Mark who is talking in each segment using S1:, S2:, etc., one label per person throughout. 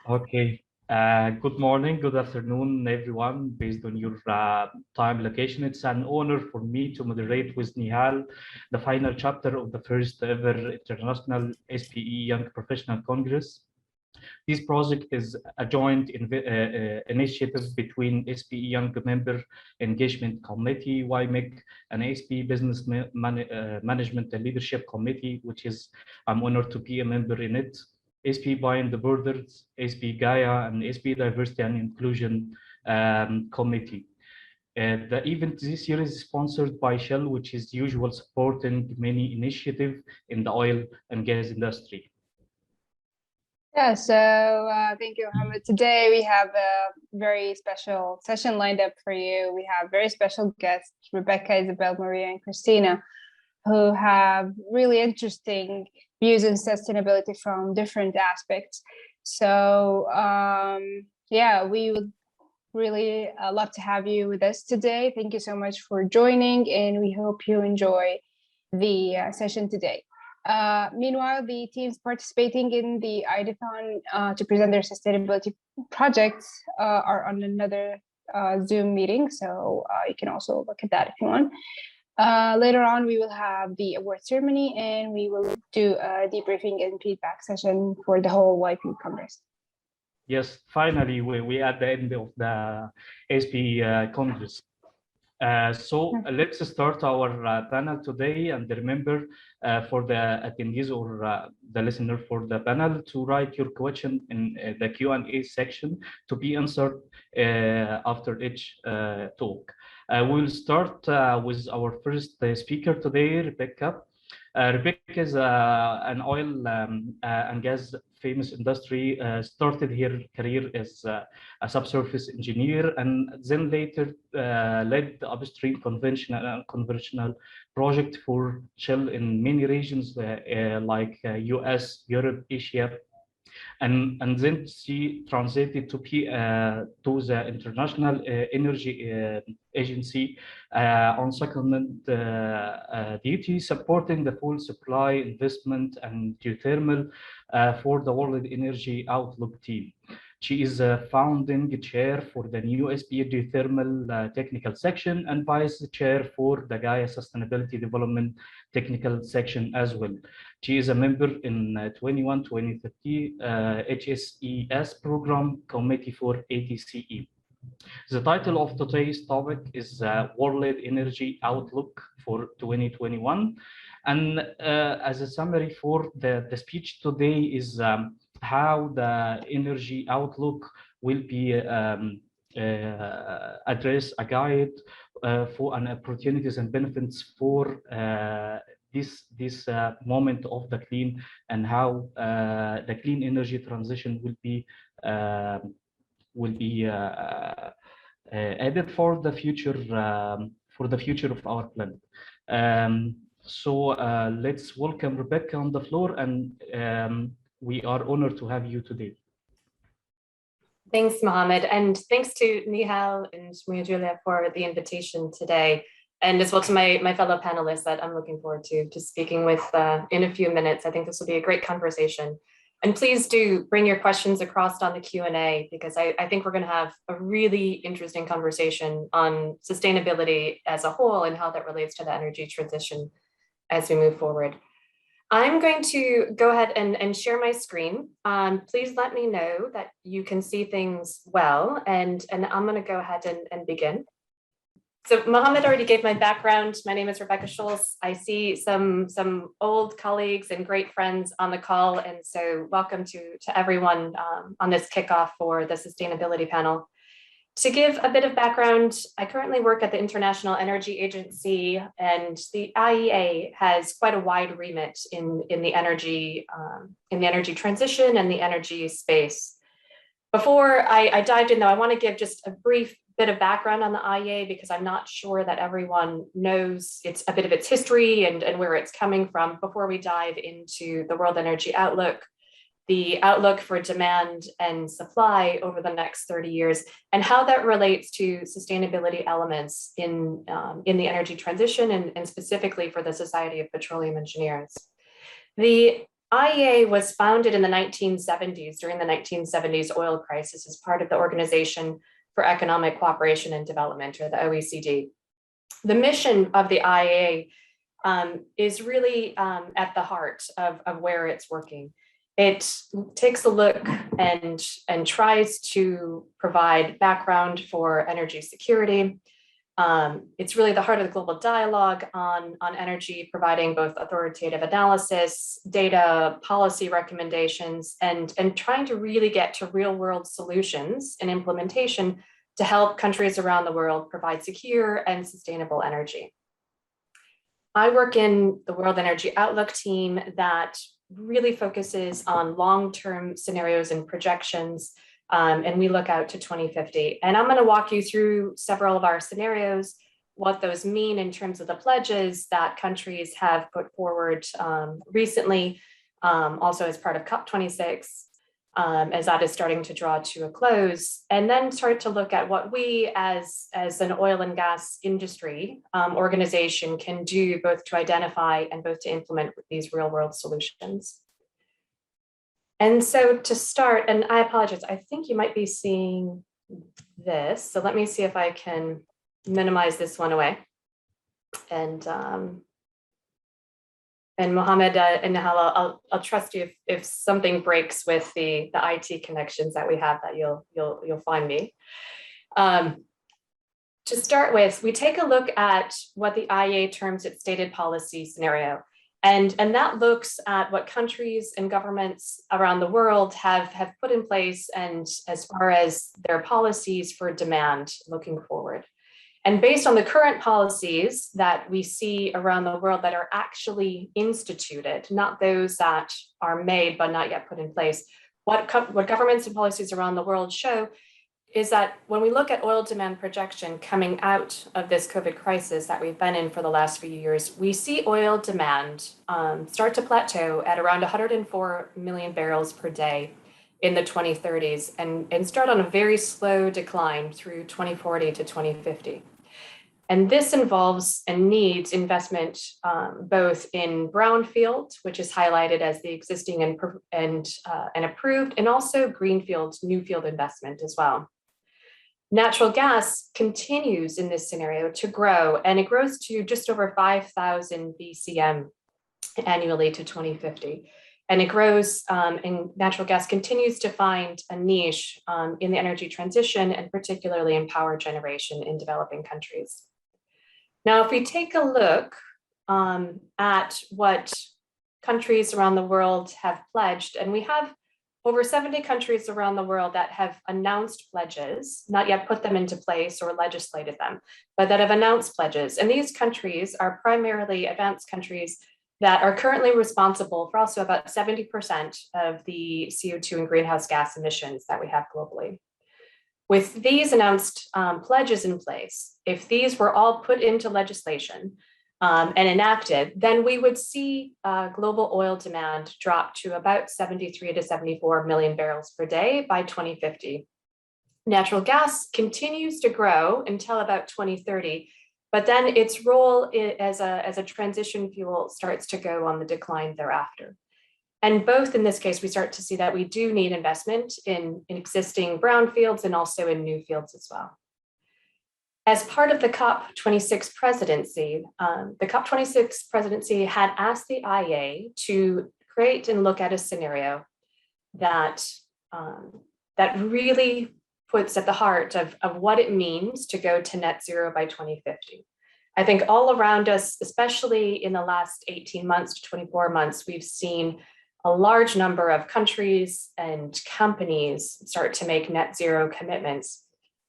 S1: Okay. Good morning, good afternoon, everyone, based on your time location. It's an honor for me to moderate with Nihal the final chapter of the first ever International SPE Young Professional Congress. This project is a joint initiative between SPE Young Member Engagement Committee, YMEC, and SPE Business Management and Leadership Committee, which is, I'm honored to be a member in it. SPE Beyond the Borders, SPE Gaia, and SPE Diversity and Inclusion Committee. The event this year is sponsored by Shell, which is usual supporting many initiatives in the oil and gas industry.
S2: Yeah, so thank you, Mohammed. Today we have a very special session lined up for you. We have very special guests, Rebecca, Isabella, Maria, and Christina, who have really interesting views on sustainability from different aspects. So yeah, we would really love to have you with us today. Thank you so much for joining, and we hope you enjoy the session today. Meanwhile, the teams participating in the Ideathon to present their sustainability projects are on another Zoom meeting, so you can also look at that if you want. Later on, we will have the award ceremony, and we will do a debriefing and feedback session for the whole YP Congress.
S1: Yes, finally, we at the end of the SP Congress. So let's start our panel today, and remember for the attendees or the listener for the panel to write your question in the Q&A section to be answered after each talk. We'll start with our first speaker today, Rebecca. Rebecca is an oil and gas famous industry, started her career as a subsurface engineer, and then later led the upstream conventional project for Shell in many regions like US, Europe, Asia. And then she transited to the International Energy Agency on secondment duty, supporting the full supply, investment, and geothermal for the World Energy Outlook team. She is a founding chair for the new SPE Geothermal Technical Section and vice chair for the Gaia Sustainability Development Technical Section as well. She is a member in 21-2030 HSES Program Committee for ATCE. The title of today's topic is World Energy Outlook for 2021. And as a summary for the speech today is how the energy outlook will be address a guide for an opportunities and benefits for this moment of the clean, and how the clean energy transition will be added for the future of our planet. So let's welcome Rebecca on the floor, and we are honored to have you today.
S3: Thanks, Mohammed, and thanks to Nihal and Maria Julia for the invitation today, and as well to my fellow panelists that I'm looking forward to speaking with in a few minutes. I think this will be a great conversation. And please do bring your questions across on the Q&A, because I think we're going to have a really interesting conversation on sustainability as a whole and how that relates to the energy transition as we move forward. I'm going to go ahead and share my screen. Please let me know that you can see things well, and I'm going to go ahead and begin. So Mohammed already gave my background. My name is Rebecca Schulz. I see some old colleagues and great friends on the call, and so welcome to everyone on this kickoff for the sustainability panel. To give a bit of background, I currently work at the International Energy Agency, and the IEA has quite a wide remit in the energy transition and the energy space. Before I dived in, though, I want to give just a brief bit of background on the IEA, because I'm not sure that everyone knows a bit of its history and where it's coming from before we dive into the World Energy Outlook, the outlook for demand and supply over the next 30 years, and how that relates to sustainability elements in the energy transition and specifically for the Society of Petroleum Engineers. The IEA was founded in the 1970s, during the 1970s oil crisis, as part of the Organization for Economic Cooperation and Development, or the OECD. The mission of the IEA is really at the heart of where it's working. It takes a look and tries to provide background for energy security. It's really the heart of the global dialogue on energy, providing both authoritative analysis, data, policy recommendations, and trying to really get to real world solutions and implementation to help countries around the world provide secure and sustainable energy. I work in the World Energy Outlook team that really focuses on long-term scenarios and projections, and we look out to 2050. And I'm going to walk you through several of our scenarios, what those mean in terms of the pledges that countries have put forward recently, also as part of COP26, as that is starting to draw to a close, and then start to look at what we as an oil and gas industry organization can do, both to identify and both to implement these real world solutions. And so to start, and I apologize, I think you might be seeing this. So let me see if I can minimize this one away. And Mohammed and Nihal, I'll trust you if something breaks with the IT connections that we have, that you'll find me. To start with, we take a look at what the IEA terms its stated policy scenario. And that looks at what countries and governments around the world have put in place, and as far as their policies for demand looking forward. And based on the current policies that we see around the world that are actually instituted, not those that are made but not yet put in place, what governments and policies around the world show is that when we look at oil demand projection coming out of this COVID crisis that we've been in for the last few years, we see oil demand start to plateau at around 104 million barrels per day in the 2030s and start on a very slow decline through 2040 to 2050. And this involves and needs investment both in brownfield, which is highlighted as the existing and approved, and also greenfield, new field investment as well. Natural gas continues in this scenario to grow, and it grows to just over 5,000 BCM annually to 2050. And it grows, and natural gas continues to find a niche in the energy transition, and particularly in power generation in developing countries. Now, if we take a look at what countries around the world have pledged, and we have over 70 countries around the world that have announced pledges, not yet put them into place or legislated them, but that have announced pledges. And these countries are primarily advanced countries that are currently responsible for also about 70% of the CO2 and greenhouse gas emissions that we have globally. With these announced pledges in place, if these were all put into legislation and enacted, then we would see global oil demand drop to about 73 to 74 million barrels per day by 2050. Natural gas continues to grow until about 2030, but then its role as a transition fuel starts to go on the decline thereafter. And both in this case, we start to see that we do need investment in existing brownfields and also in new fields as well. As part of the COP26 presidency, the COP26 presidency had asked the IEA to create and look at a scenario that really puts at the heart of what it means to go to net zero by 2050. I think all around us, especially in the last 18 months to 24 months, we've seen a large number of countries and companies start to make net zero commitments.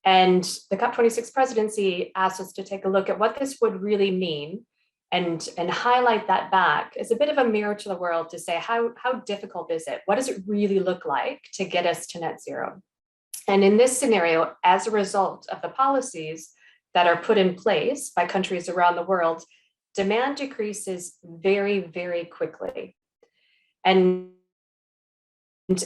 S3: And the COP26 presidency asked us to take a look at what this would really mean and highlight that back as a bit of a mirror to the world to say, how difficult is it? What does it really look like to get us to net zero? And in this scenario, as a result of the policies that are put in place by countries around the world, demand decreases very, very quickly. And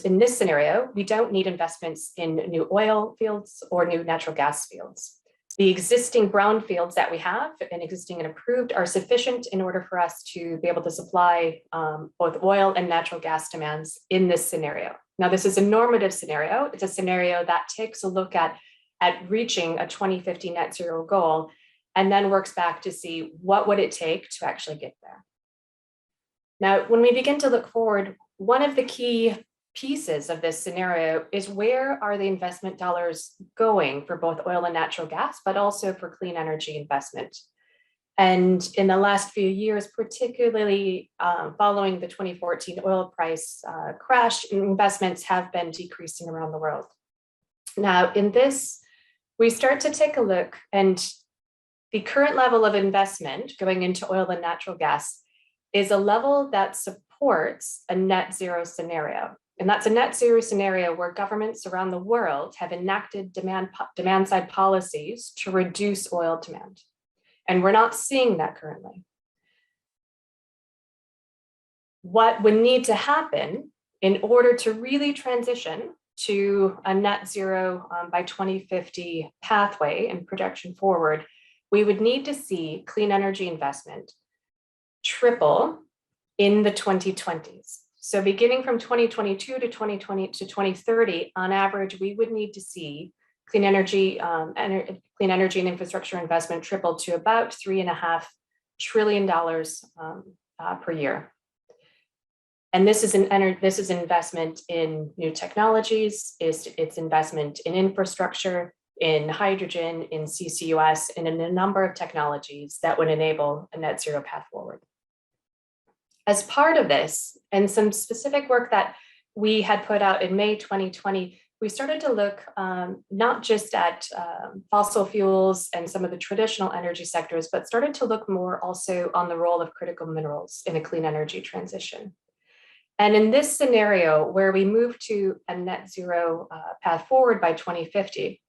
S3: in this scenario, we don't need investments in new oil fields or new natural gas fields. the existing brownfields that we have and existing and approved are sufficient in order for us to be able to supply both oil and natural gas demands in this scenario. Now, this is a normative scenario. It's a scenario that takes a look at reaching a 2050 net zero goal and then works back to see what would it take to actually get there. Now, when we begin to look forward, one of the key pieces of this scenario is where are the investment dollars going for both oil and natural gas, but also for clean energy investment. And in the last few years, particularly following the 2014 oil price crash, investments have been decreasing around the world. Now, in this, we start to take a look, and the current level of investment going into oil and natural gas is a level that supports a net zero scenario. And that's a net zero scenario where governments around the world have enacted demand side policies to reduce oil demand. And we're not seeing that currently. What would need to happen in order to really transition to a net zero by 2050 pathway and projection forward, we would need to see clean energy investment triple in the 2020s. So beginning from 2022 to 2020 to 2030, on average, we would need to see clean energy and infrastructure investment triple to about $3.5 trillion per year. And this is investment in new technologies, it's investment in infrastructure, in hydrogen, in CCUS, and in a number of technologies that would enable a net zero path forward. As part of this, and some specific work that we had put out in May 2020, we started to look not just at fossil fuels and some of the traditional energy sectors, but started to look more also on the role of critical minerals in a clean energy transition. And in this scenario, where we move to a net zero path forward by 2050,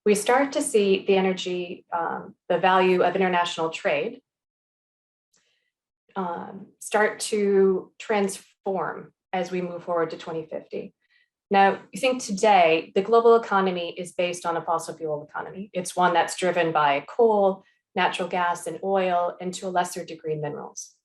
S3: we start to see the energy, the value of international trade start to transform as we move forward to 2050. Now, you think today, the global economy is based on a fossil fuel economy. It's one that's driven by coal, natural gas, and oil, and to a lesser degree, minerals.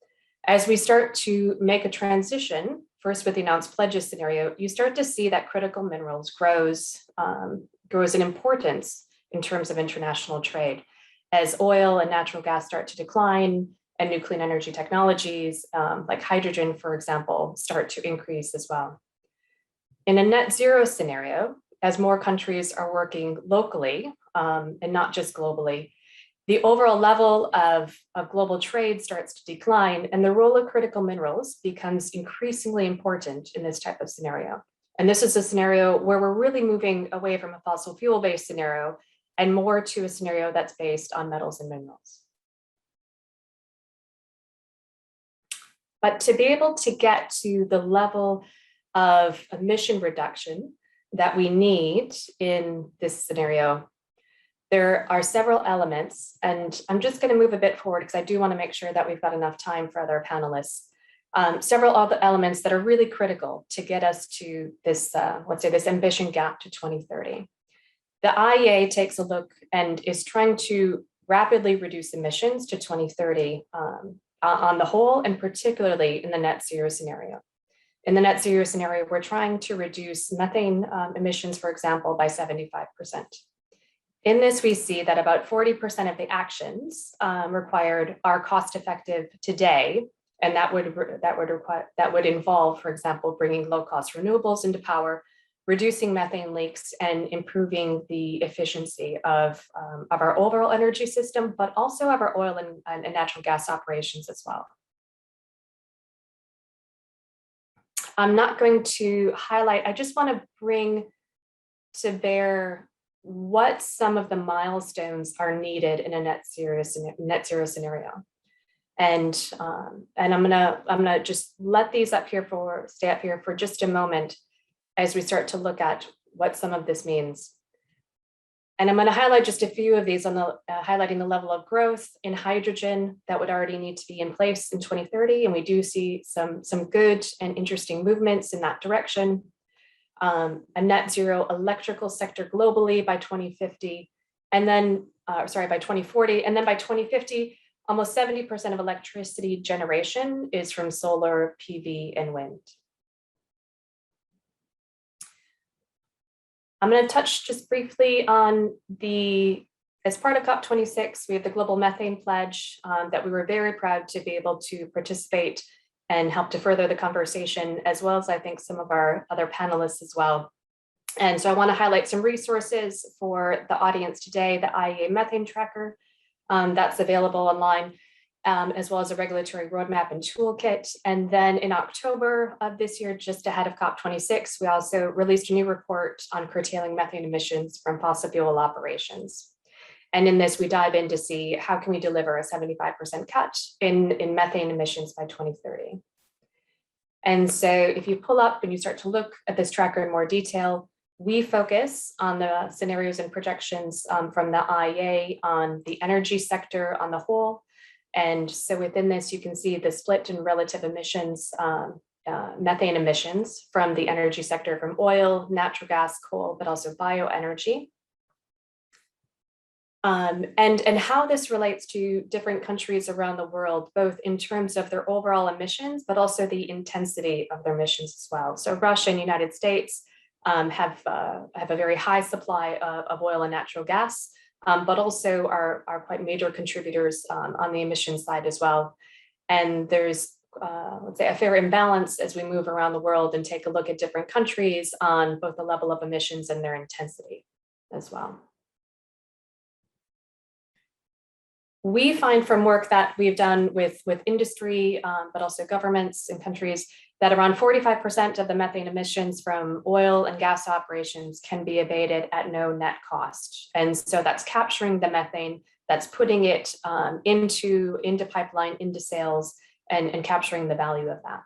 S3: As we start to make a transition, first with the announced pledges scenario, you start to see that critical minerals grows in importance in terms of international trade. As oil and natural gas start to decline, and new clean energy technologies like hydrogen, for example, start to increase as well. In a net zero scenario, as more countries are working locally and not just globally, the overall level of global trade starts to decline, and the role of critical minerals becomes increasingly important in this type of scenario. And this is a scenario where we're really moving away from a fossil fuel-based scenario and more to a scenario that's based on metals and minerals. But to be able to get to the level of emission reduction that we need in this scenario, there are several elements, and I'm just going to move a bit forward because I do want to make sure that we've got enough time for other panelists. Several other elements that are really critical to get us to this, let's say, this ambition gap to 2030. The IEA takes a look and is trying to rapidly reduce emissions to 2030 on the whole, and particularly in the net zero scenario. In the net zero scenario, we're trying to reduce methane emissions, for example, by 75%. In this, we see that about 40% of the actions required are cost effective today, and that would involve, for example, bringing low cost renewables into power, reducing methane leaks, and improving the efficiency of our overall energy system, but also of our oil and natural gas operations as well. I'm not going to highlight, I just want to bring to bear what some of the milestones are needed in a net zero scenario. And I'm gonna just let these stay up here for just a moment as we start to look at what some of this means. And I'm going to highlight just a few of these on the highlighting the level of growth in hydrogen that would already need to be in place in 2030. And we do see some good and interesting movements in that direction. A net zero electrical sector globally by 2050, And then, by 2040, and then by 2050, almost 70% of electricity generation is from solar, PV, and wind. I'm going to touch just briefly on as part of COP26, we have the Global Methane Pledge that we were very proud to be able to participate and help to further the conversation, as well as I think some of our other panelists as well. And so I want to highlight some resources for the audience today, the IEA Methane Tracker that's available online, as well as a regulatory roadmap and toolkit. And then in October of this year, just ahead of COP26, we also released a new report on curtailing methane emissions from fossil fuel operations. And in this, we dive in to see how can we deliver a 75% cut in methane emissions by 2030. And so if you pull up and you start to look at this tracker in more detail, we focus on the scenarios and projections from the IEA on the energy sector on the whole. And so within this, you can see the split in relative emissions, methane emissions from the energy sector, from oil, natural gas, coal, but also bioenergy. And how this relates to different countries around the world, both in terms of their overall emissions, but also the intensity of their emissions as well. So Russia and United States have a very high supply of oil and natural gas, but also are quite major contributors on the emissions side as well. And there's, let's say, a fair imbalance as we move around the world and take a look at different countries on both the level of emissions and their intensity as well. We find from work that we've done with industry, but also governments and countries, that around 45% of the methane emissions from oil and gas operations can be abated at no net cost. And so that's capturing the methane, that's putting it into pipeline, into sales, and capturing the value of that.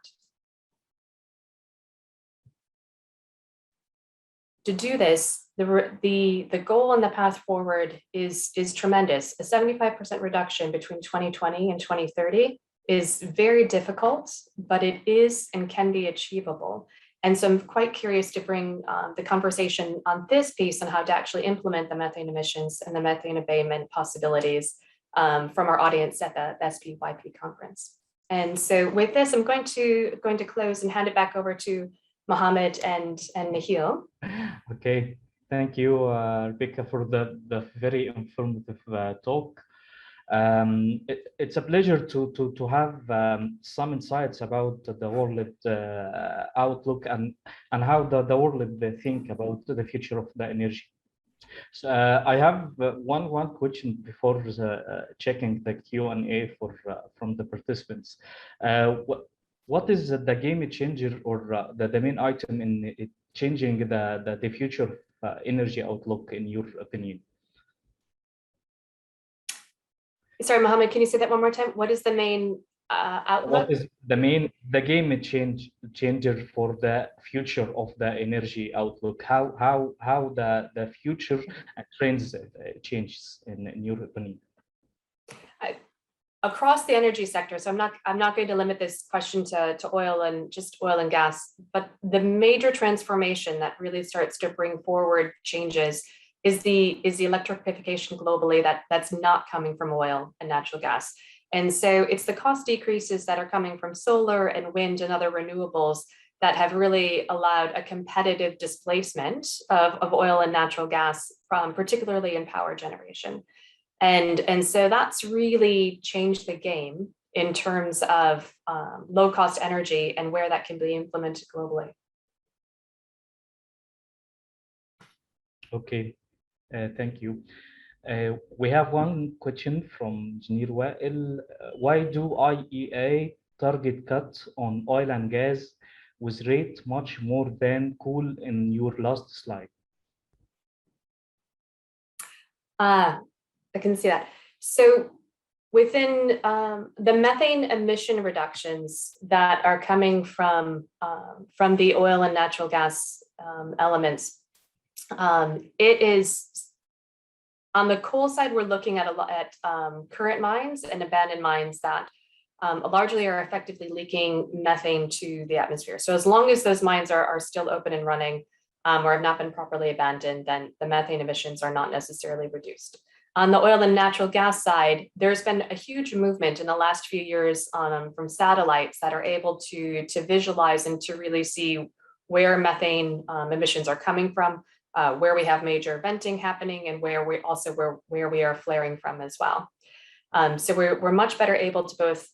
S3: To do this, the goal and the path forward is tremendous. A 75% reduction between 2020 and 2030 is very difficult, but it is and can be achievable. And so I'm quite curious to bring the conversation on this piece on how to actually implement the methane emissions and the methane abatement possibilities from our audience at the SPYP conference. And so with this, I'm going to close and hand it back over to Mohammed and Nihil.
S1: Okay, thank you, Rebecca, for the very informative talk. It's a pleasure to have some insights about the world outlook and how the world think about the future of the energy. So I have one question before checking the Q&A from the participants. What is the game changer or the main item in changing the future energy outlook in your opinion?
S3: Sorry, Mohammed, can you say that one more time? What is the main outlook?
S1: What is the game changer for the future of the energy outlook? How the future trends changes in your opinion?
S3: Across the energy sector, so I'm not going to limit this question to oil and just oil and gas, but the major transformation that really starts to bring forward changes is the electrification globally that's not coming from oil and natural gas. And so it's the cost decreases that are coming from solar and wind and other renewables that have really allowed a competitive displacement of oil and natural gas, particularly in power generation. And so that's really changed the game in terms of low cost energy and where that can be implemented globally.
S1: Okay, thank you. We have one question from Janir Wael. Why do IEA target cuts on oil and gas with rate much more than coal in your last slide?
S3: I can see that. So within the methane emission reductions that are coming from the oil and natural gas elements, it is on the coal side, we're looking at current mines and abandoned mines that largely are effectively leaking methane to the atmosphere. So as long as those mines are still open and running, or have not been properly abandoned, then the methane emissions are not necessarily reduced. On the oil and natural gas side, there's been a huge movement in the last few years from satellites that are able to visualize and to really see where methane emissions are coming from, where we have major venting happening, and where we are flaring from as well. So we're much better able to both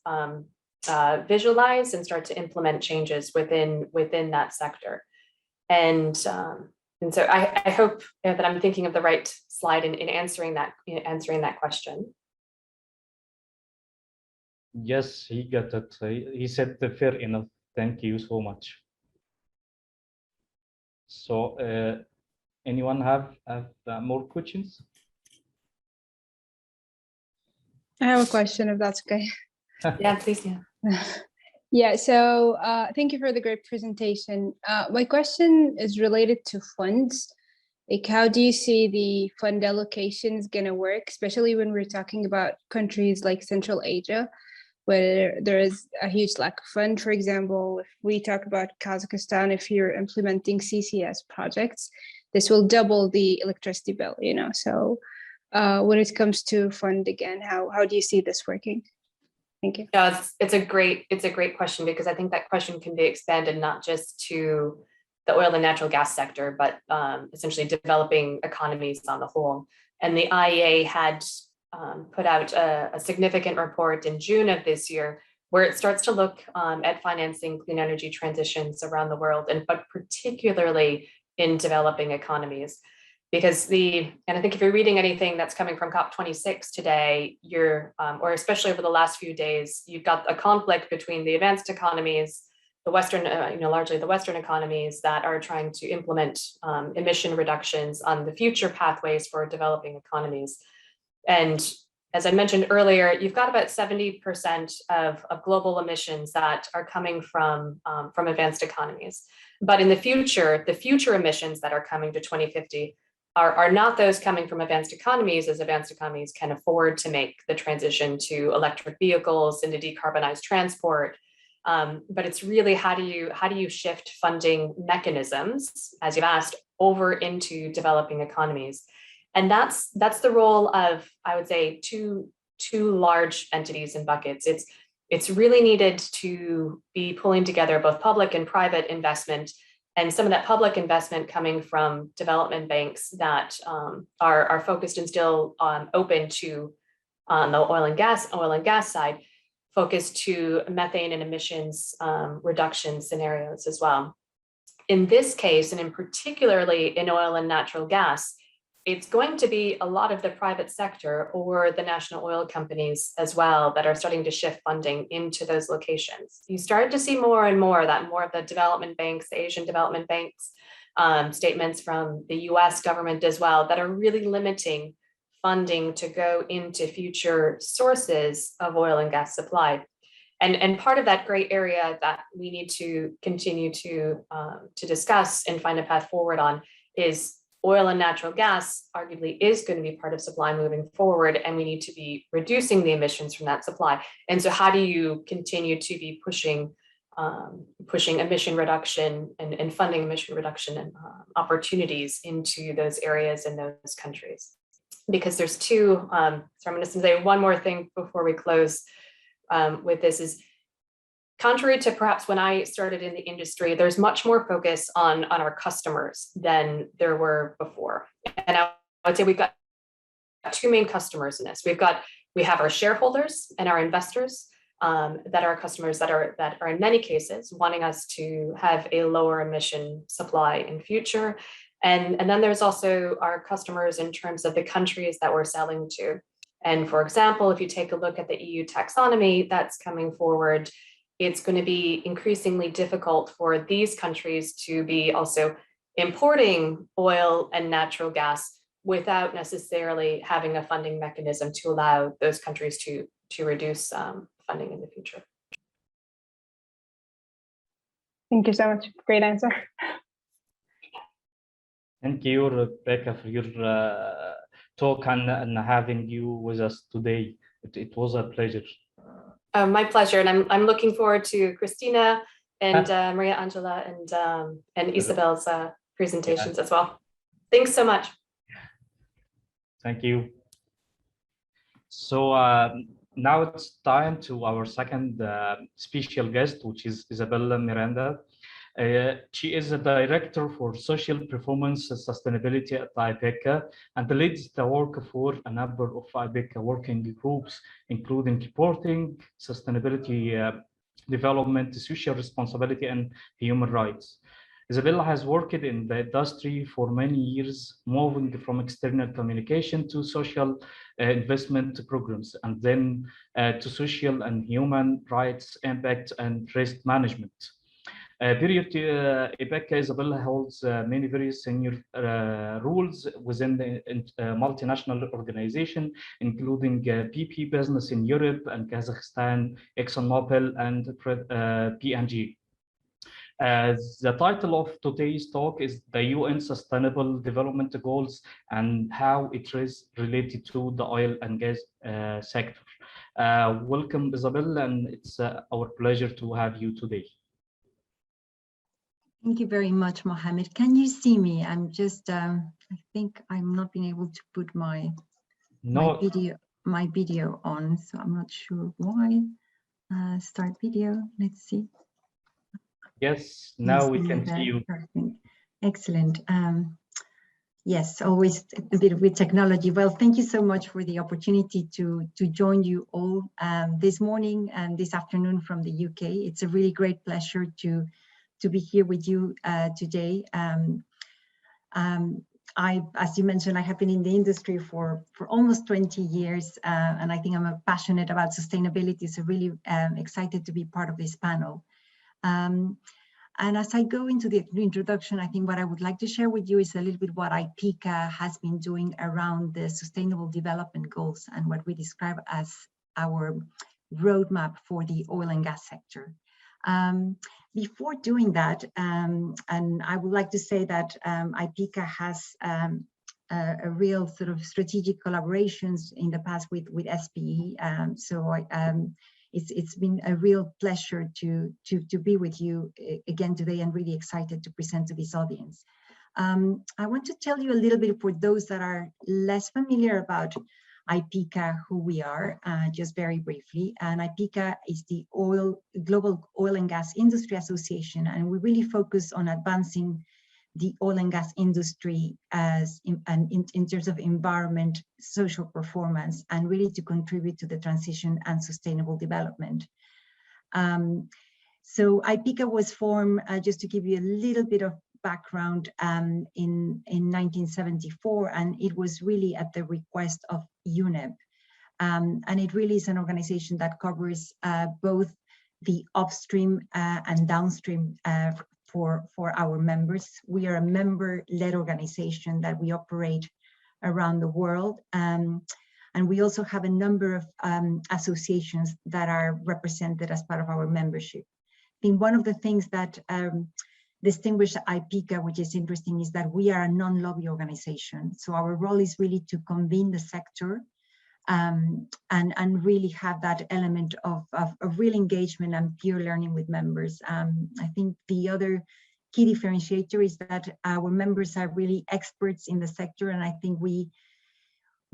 S3: visualize and start to implement changes within that sector. And so I hope that I'm thinking of the right slide in answering that question.
S1: Yes, he got it. He said fair enough. Thank you so much. So anyone have more questions?
S2: I have a question, if that's okay.
S3: Yeah, please. Yeah.
S2: Yeah, so thank you for the great presentation. My question is related to funds. Like, how do you see the fund allocations going to work, especially when we're talking about countries like Central Asia, where there is a huge lack of fund? For example, if we talk about Kazakhstan, if you're implementing CCS projects, this will double the electricity bill, you know? So when it comes to fund again, how do you see this working? Thank you.
S3: Yeah, it's a great question, because I think that question can be expanded not just to the oil and natural gas sector, but essentially developing economies on the whole. And the IEA had put out a significant report in June of this year, where it starts to look at financing clean energy transitions around the world, but particularly in developing economies. Because and I think if you're reading anything that's coming from COP26 today, or especially over the last few days, you've got a conflict between the advanced economies, the Western, largely the Western economies that are trying to implement emission reductions on the future pathways for developing economies. And as I mentioned earlier, you've got about 70% of global emissions that are coming from advanced economies. But in the future emissions that are coming to 2050 are not those coming from advanced economies, as advanced economies can afford to make the transition to electric vehicles and to decarbonize transport. But it's really how do you shift funding mechanisms, as you've asked, over into developing economies. And that's the role of, I would say, two large entities and buckets. It's really needed to be pulling together both public and private investment, and some of that public investment coming from development banks that are focused and still open to, on the oil and gas side, focused to methane and emissions reduction scenarios as well. In this case, and in particularly in oil and natural gas, it's going to be a lot of the private sector or the national oil companies as well that are starting to shift funding into those locations. You start to see more and more of the development banks, the Asian development banks, statements from the US government as well, that are really limiting funding to go into future sources of oil and gas supply. And part of that gray area that we need to continue to discuss and find a path forward on is oil and natural gas arguably is going to be part of supply moving forward, and we need to be reducing the emissions from that supply. And so how do you continue to be pushing emission reduction and funding emission reduction and opportunities into those areas in those countries? Because there's two, so I'm going to say one more thing before we close with this is, contrary to perhaps when I started in the industry, there's much more focus on our customers than there were before. And I would say we've got two main customers in this. We have our shareholders and our investors that are customers that are in many cases wanting us to have a lower emission supply in future. And then there's also our customers in terms of the countries that we're selling to. And for example, if you take a look at the EU taxonomy that's coming forward, it's going to be increasingly difficult for these countries to be also importing oil and natural gas without necessarily having a funding mechanism to allow those countries to reduce funding in the future.
S2: Thank you so much. Great answer.
S1: Thank you, Rebecca, for your talk and having you with us today. It was a pleasure.
S3: My pleasure, and I'm looking forward to Christina and Maria Angela and Isabel's presentations as well. Thanks so much.
S1: Thank you. So now it's time to our second special guest, which is Isabella Miranda. She is a director for social performance and sustainability at IPECA and leads the work for a number of IPECA working groups, including reporting, sustainability development, social responsibility, and human rights. Isabella has worked in the industry for many years, moving from external communication to social investment programs, and then to social and human rights impact and risk management. Period to IPECA, Isabella holds many very senior roles within the multinational organization, including BP Business in Europe and Kazakhstan, ExxonMobil, and P&G. The title of today's talk is the UN Sustainable Development Goals and how it is related to the oil and gas sector. Welcome, Isabella, and it's our pleasure to have you today.
S4: Thank you very much, Mohammed. Can you see me? I'm just, I think I'm not being able to put my video on, so I'm not sure why. Start video, let's see.
S1: Yes, now we can see you.
S4: Perfect. Excellent. Yes, always a bit with technology. Well, thank you so much for the opportunity to join you all this morning and this afternoon from the UK. It's a really great pleasure to be here with you today. As you mentioned, I have been in the industry for almost 20 years, and I think I'm passionate about sustainability, so really excited to be part of this panel. And as I go into the introduction, I think what I would like to share with you is a little bit what IPECA has been doing around the Sustainable Development Goals and what we describe as our roadmap for the oil and gas sector. Before doing that, and I would like to say that IPECA has a real sort of strategic collaborations in the past with SPE. It's been a real pleasure to be with you again today, and really excited to present to this audience. I want to tell you a little bit for those that are less familiar about IPECA, who we are, just very briefly. And IPECA is the Global Oil and Gas Industry Association, and we really focus on advancing the oil and gas industry in terms of environment, social performance, and really to contribute to the transition and sustainable development. So IPECA was formed, just to give you a little bit of background, in 1974, and it was really at the request of UNEP. And it really is an organization that covers both the upstream and downstream for our members. We are a member-led organization that we operate around the world. And we also have a number of associations that are represented as part of our membership. I think one of the things that distinguish IPECA, which is interesting, is that we are a non-lobby organization. So our role is really to convene the sector and really have that element of real engagement and peer learning with members. I think the other key differentiator is that our members are really experts in the sector, and I think we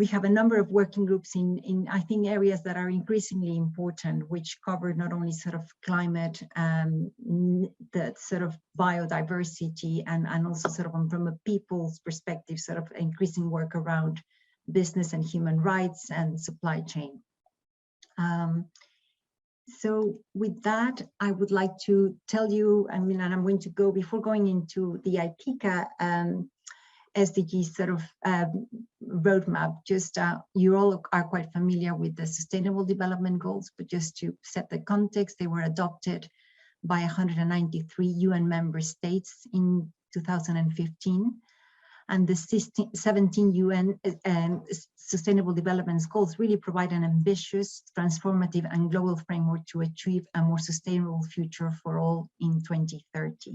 S4: have a number of working groups in I think areas that are increasingly important, which cover not only sort of climate, the sort of biodiversity, and also sort of from a people's perspective, sort of increasing work around business and human rights and supply chain. So with that, I would like to tell you, I mean, and I'm going to go, before going into the IPECA SDG sort of roadmap, just you all are quite familiar with the Sustainable Development Goals, but just to set the context, they were adopted by 193 UN member states in 2015. And the 17 UN Sustainable Development Goals really provide an ambitious, transformative, and global framework to achieve a more sustainable future for all in 2030.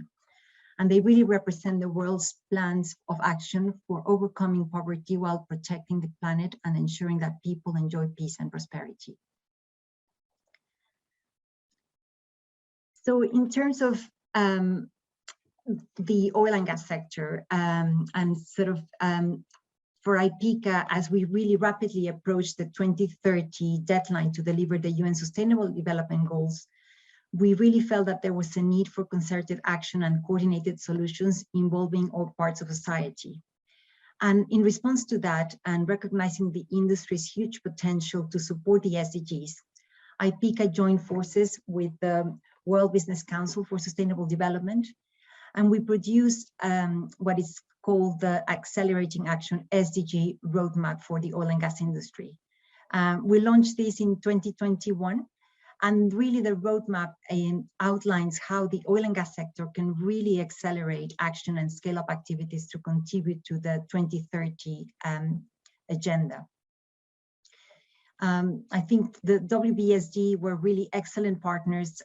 S4: And they really represent the world's plans of action for overcoming poverty while protecting the planet and ensuring that people enjoy peace and prosperity. So in terms of the oil and gas sector, and sort of for IPICA, as we really rapidly approach the 2030 deadline to deliver the UN Sustainable Development Goals, we really felt that there was a need for concerted action and coordinated solutions involving all parts of society. And in response to that, and recognizing the industry's huge potential to support the SDGs, IPICA joined forces with the World Business Council for Sustainable Development, and we produced what is called the Accelerating Action SDG Roadmap for the oil and gas industry. We launched this in 2021, and really the roadmap outlines how the oil and gas sector can really accelerate action and scale up activities to contribute to the 2030 agenda. I think the WBSD were really excellent partners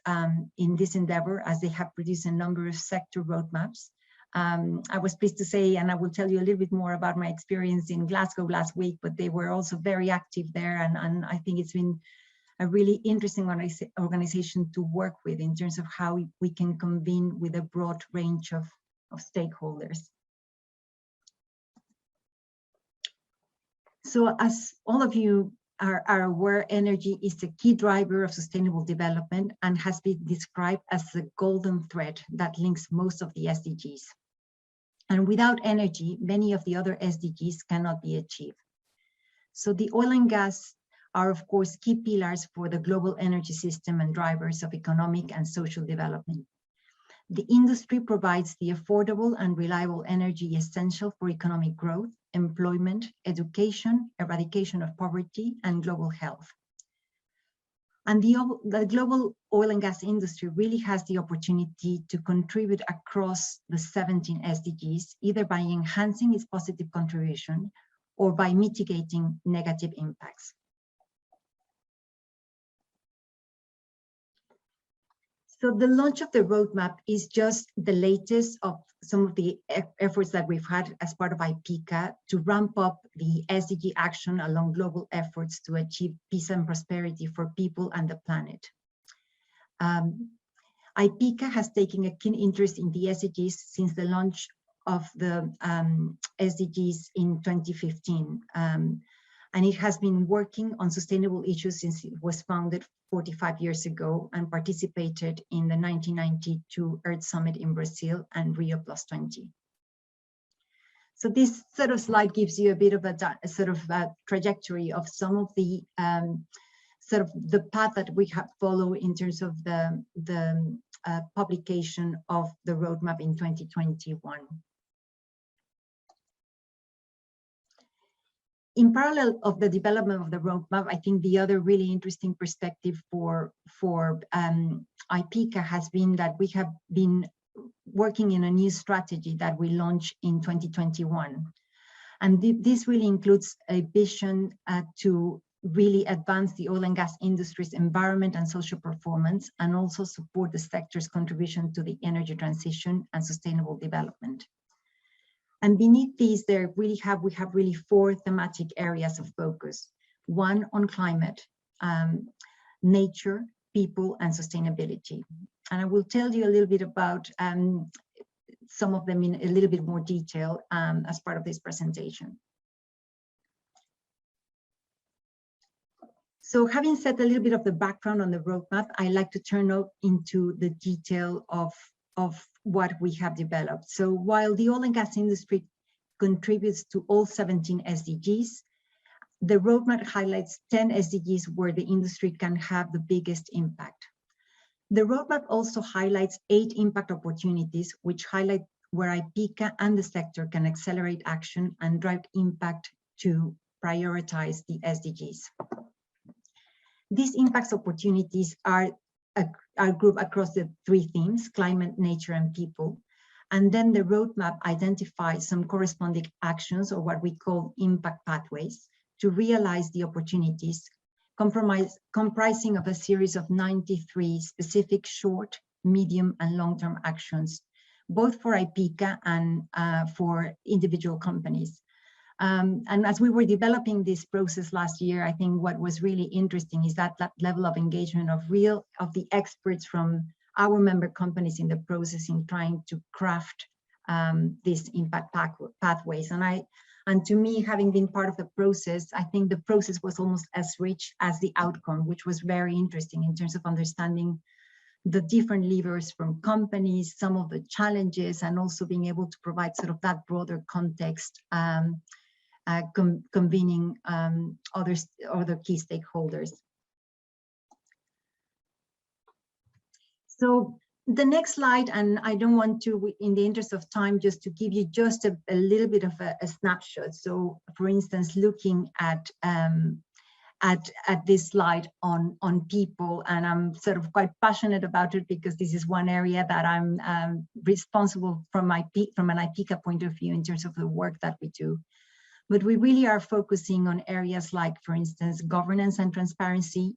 S4: in this endeavor, as they have produced a number of sector roadmaps. I was pleased to say, and I will tell you a little bit more about my experience in Glasgow last week, but they were also very active there, and I think it's been a really interesting organization to work with in terms of how we can convene with a broad range of stakeholders. So as all of you are aware, energy is a key driver of sustainable development and has been described as the golden thread that links most of the SDGs. And without energy, many of the other SDGs cannot be achieved. So the oil and gas are, of course, key pillars for the global energy system and drivers of economic and social development. The industry provides the affordable and reliable energy essential for economic growth, employment, education, eradication of poverty, and global health. And the global oil and gas industry really has the opportunity to contribute across the 17 SDGs, either by enhancing its positive contribution or by mitigating negative impacts. So the launch of the roadmap is just the latest of some of the efforts that we've had as part of IPICA to ramp up the SDG action along global efforts to achieve peace and prosperity for people and the planet. IPICA has taken a keen interest in the SDGs since the launch of the SDGs in 2015. And it has been working on sustainable issues since it was founded 45 years ago and participated in the 1992 Earth Summit in Brazil and Rio +20. So this sort of slide gives you a bit of a sort of a trajectory of some of the sort of the path that we have followed in terms of the publication of the roadmap in 2021. In parallel of the development of the roadmap, I think the other really interesting perspective for IPICA has been that we have been working in a new strategy that we launched in 2021. And this really includes a vision to really advance the oil and gas industry's environment and social performance, and also support the sector's contribution to the energy transition and sustainable development. And beneath these, we have really 4 thematic areas of focus. One on climate, nature, people, and sustainability. And I will tell you a little bit about some of them in a little bit more detail as part of this presentation. So having said a little bit of the background on the roadmap, I'd like to turn into the detail of what we have developed. So while the oil and gas industry contributes to all 17 SDGs, the roadmap highlights 10 SDGs where the industry can have the biggest impact. The roadmap also highlights 8 impact opportunities, which highlight where IPICA and the sector can accelerate action and drive impact to prioritize the SDGs. These impact opportunities are grouped across the 3 themes: climate, nature, and people. And then the roadmap identifies some corresponding actions, or what we call impact pathways, to realize the opportunities, comprising of a series of 93 specific short, medium, and long-term actions, both for IPICA and for individual companies. And as we were developing this process last year, I think what was really interesting is that level of engagement of the experts from our member companies in the process in trying to craft these impact pathways. And to me, having been part of the process, I think the process was almost as rich as the outcome, which was very interesting in terms of understanding the different levers from companies, some of the challenges, and also being able to provide sort of that broader context, convening other key stakeholders. So the next slide, and I don't want to, in the interest of time, just to give you just a little bit of a snapshot. So, for instance, looking at this slide on people, and I'm sort of quite passionate about it because this is one area that I'm responsible from an IPICA point of view in terms of the work that we do. But we really are focusing on areas like, for instance, governance and transparency,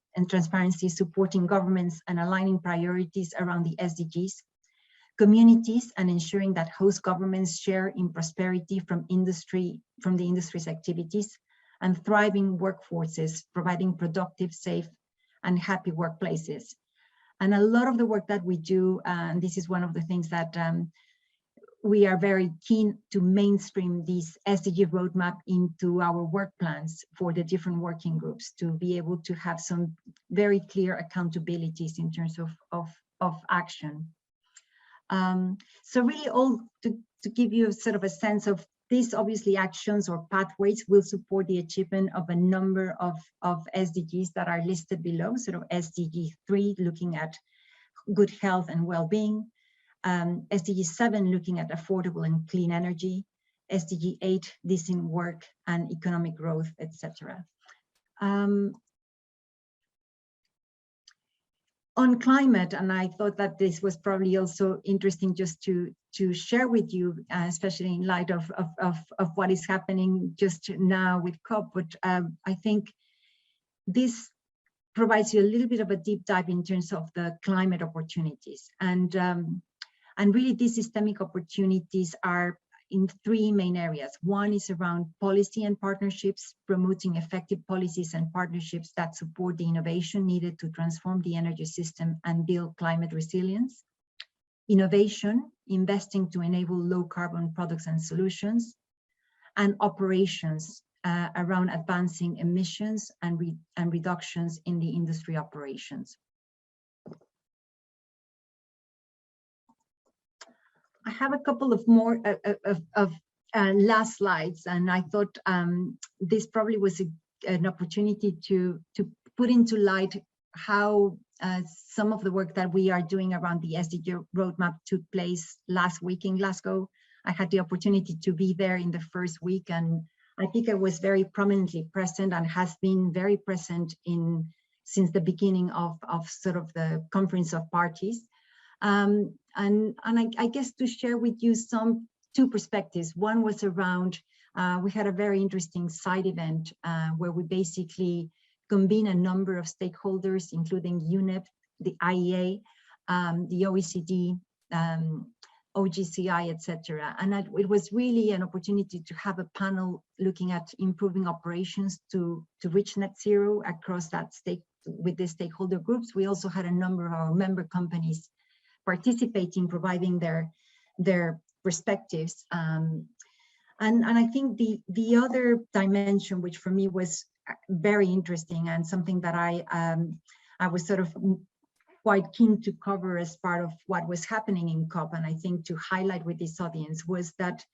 S4: supporting governments and aligning priorities around the SDGs, communities, and ensuring that host governments share in prosperity from the industry's activities, and thriving workforces, providing productive, safe, and happy workplaces. And a lot of the work that we do, and this is one of the things that we are very keen to mainstream this SDG roadmap into our work plans for the different working groups to be able to have some very clear accountabilities in terms of action. So really all to give you sort of a sense of these obviously actions or pathways will support the achievement of a number of SDGs that are listed below, sort of SDG 3, looking at good health and well-being, SDG 7, looking at affordable and clean energy, SDG 8, decent work and economic growth, etc. On climate, and I thought that this was probably also interesting just to share with you, especially in light of what is happening just now with COP, but I think this provides you a little bit of a deep dive in terms of the climate opportunities. And really these systemic opportunities are in three main areas. One is around policy and partnerships, promoting effective policies and partnerships that support the innovation needed to transform the energy system and build climate resilience. Innovation, investing to enable low carbon products and solutions. And operations around advancing emissions and reductions in the industry operations. I have a couple of more last slides, and I thought this probably was an opportunity to put into light how some of the work that we are doing around the SDG roadmap took place last week in Glasgow. I had the opportunity to be there in the first week, and I think I was very prominently present and has been very present since the beginning of sort of the conference of parties. And I guess to share with you two perspectives. One was around, we had a very interesting side event where we basically convened a number of stakeholders, including UNEP, the IEA, the OECD, OGCI, etc. And it was really an opportunity to have a panel looking at improving operations to reach net zero across that with the stakeholder groups. We also had a number of our member companies participating, providing their perspectives. And I think the other dimension, which for me was very interesting and something that I was sort of quite keen to cover as part of what was happening in COP, and I think to highlight with this audience, was that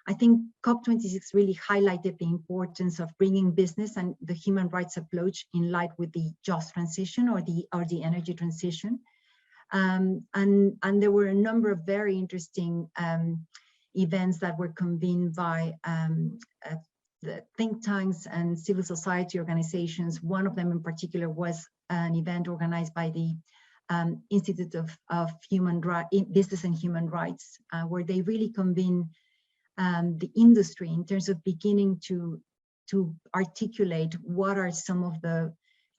S4: I think COP26 really highlighted the importance of bringing business and the human rights approach in line with the just transition or the energy transition. And there were a number of very interesting events that were convened by the think tanks and civil society organizations. One of them in particular was an event organized by the Institute of Business and Human Rights, where they really convened the industry in terms of beginning to articulate what are some of the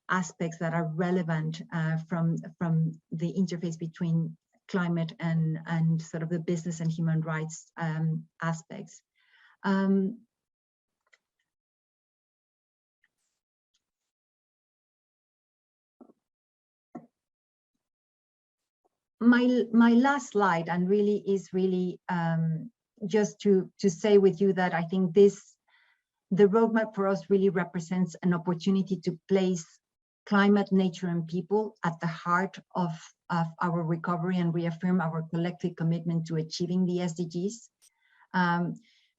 S4: aspects that are relevant from the interface between climate and sort of the business and human rights aspects. my last slide, and really is just to say with you that I think the roadmap for us really represents an opportunity to place climate, nature, and people at the heart of our recovery and reaffirm our collective commitment to achieving the SDGs.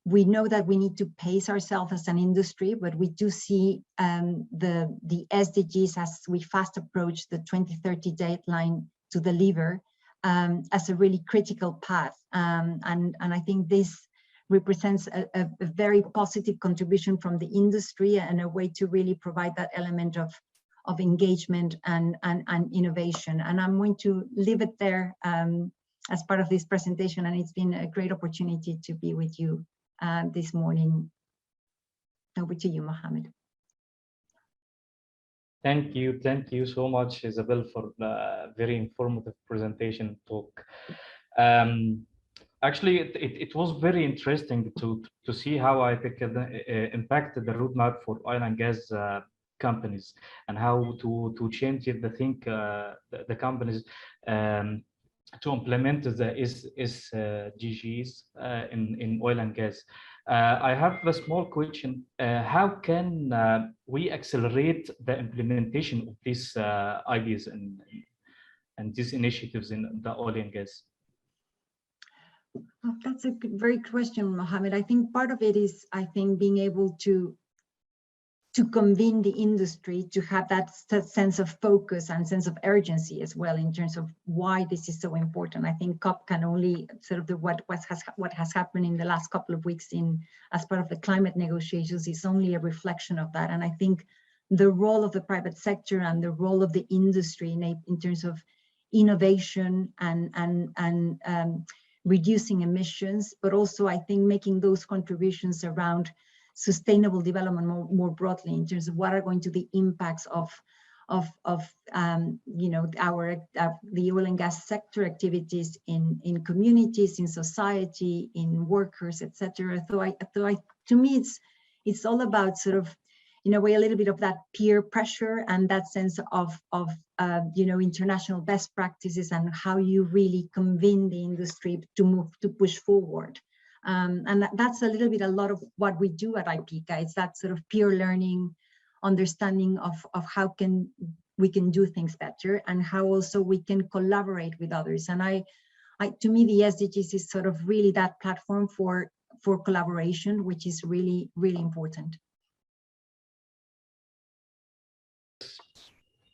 S4: We know that we need to pace ourselves as an industry, but we do see the SDGs as we fast approach the 2030 deadline to deliver as a really critical path. And I think this represents a very positive contribution from the industry and a way to really provide that element of engagement and innovation. And I'm going to leave it there as part of this presentation. And it's been a great opportunity to be with you this morning. Over to you, Mohammed.
S1: Thank you so much, Isabel, for the very informative presentation talk. Actually, it was very interesting to see how IPIC impacted the roadmap for oil and gas companies, and how to change the companies to implement the SDGs in oil and gas. I have a small question. How can we accelerate the implementation of these ideas and these initiatives in the oil and gas?
S4: Well, that's a very good question, Mohammed. I think part of it is, being able to convene the industry to have that sense of focus and sense of urgency as well in terms of why this is so important. I think COP can only sort of what has happened in the last couple of weeks as part of the climate negotiations is only a reflection of that. And I think the role of the private sector and the role of the industry in terms of innovation and reducing emissions, but also I think making those contributions around sustainable development more broadly in terms of what are going to be the impacts of you know, the oil and gas sector activities in communities, in society, in workers, etc. To me, it's all about sort of, in a way, a little bit of that peer pressure and that sense of you know, international best practices and how you really convene the industry to push forward. And that's a lot of what we do at IPICA. It's that sort of peer learning, understanding of how we can do things better and how also we can collaborate with others. And to me, the SDGs is sort of really that platform for collaboration, which is really, really important.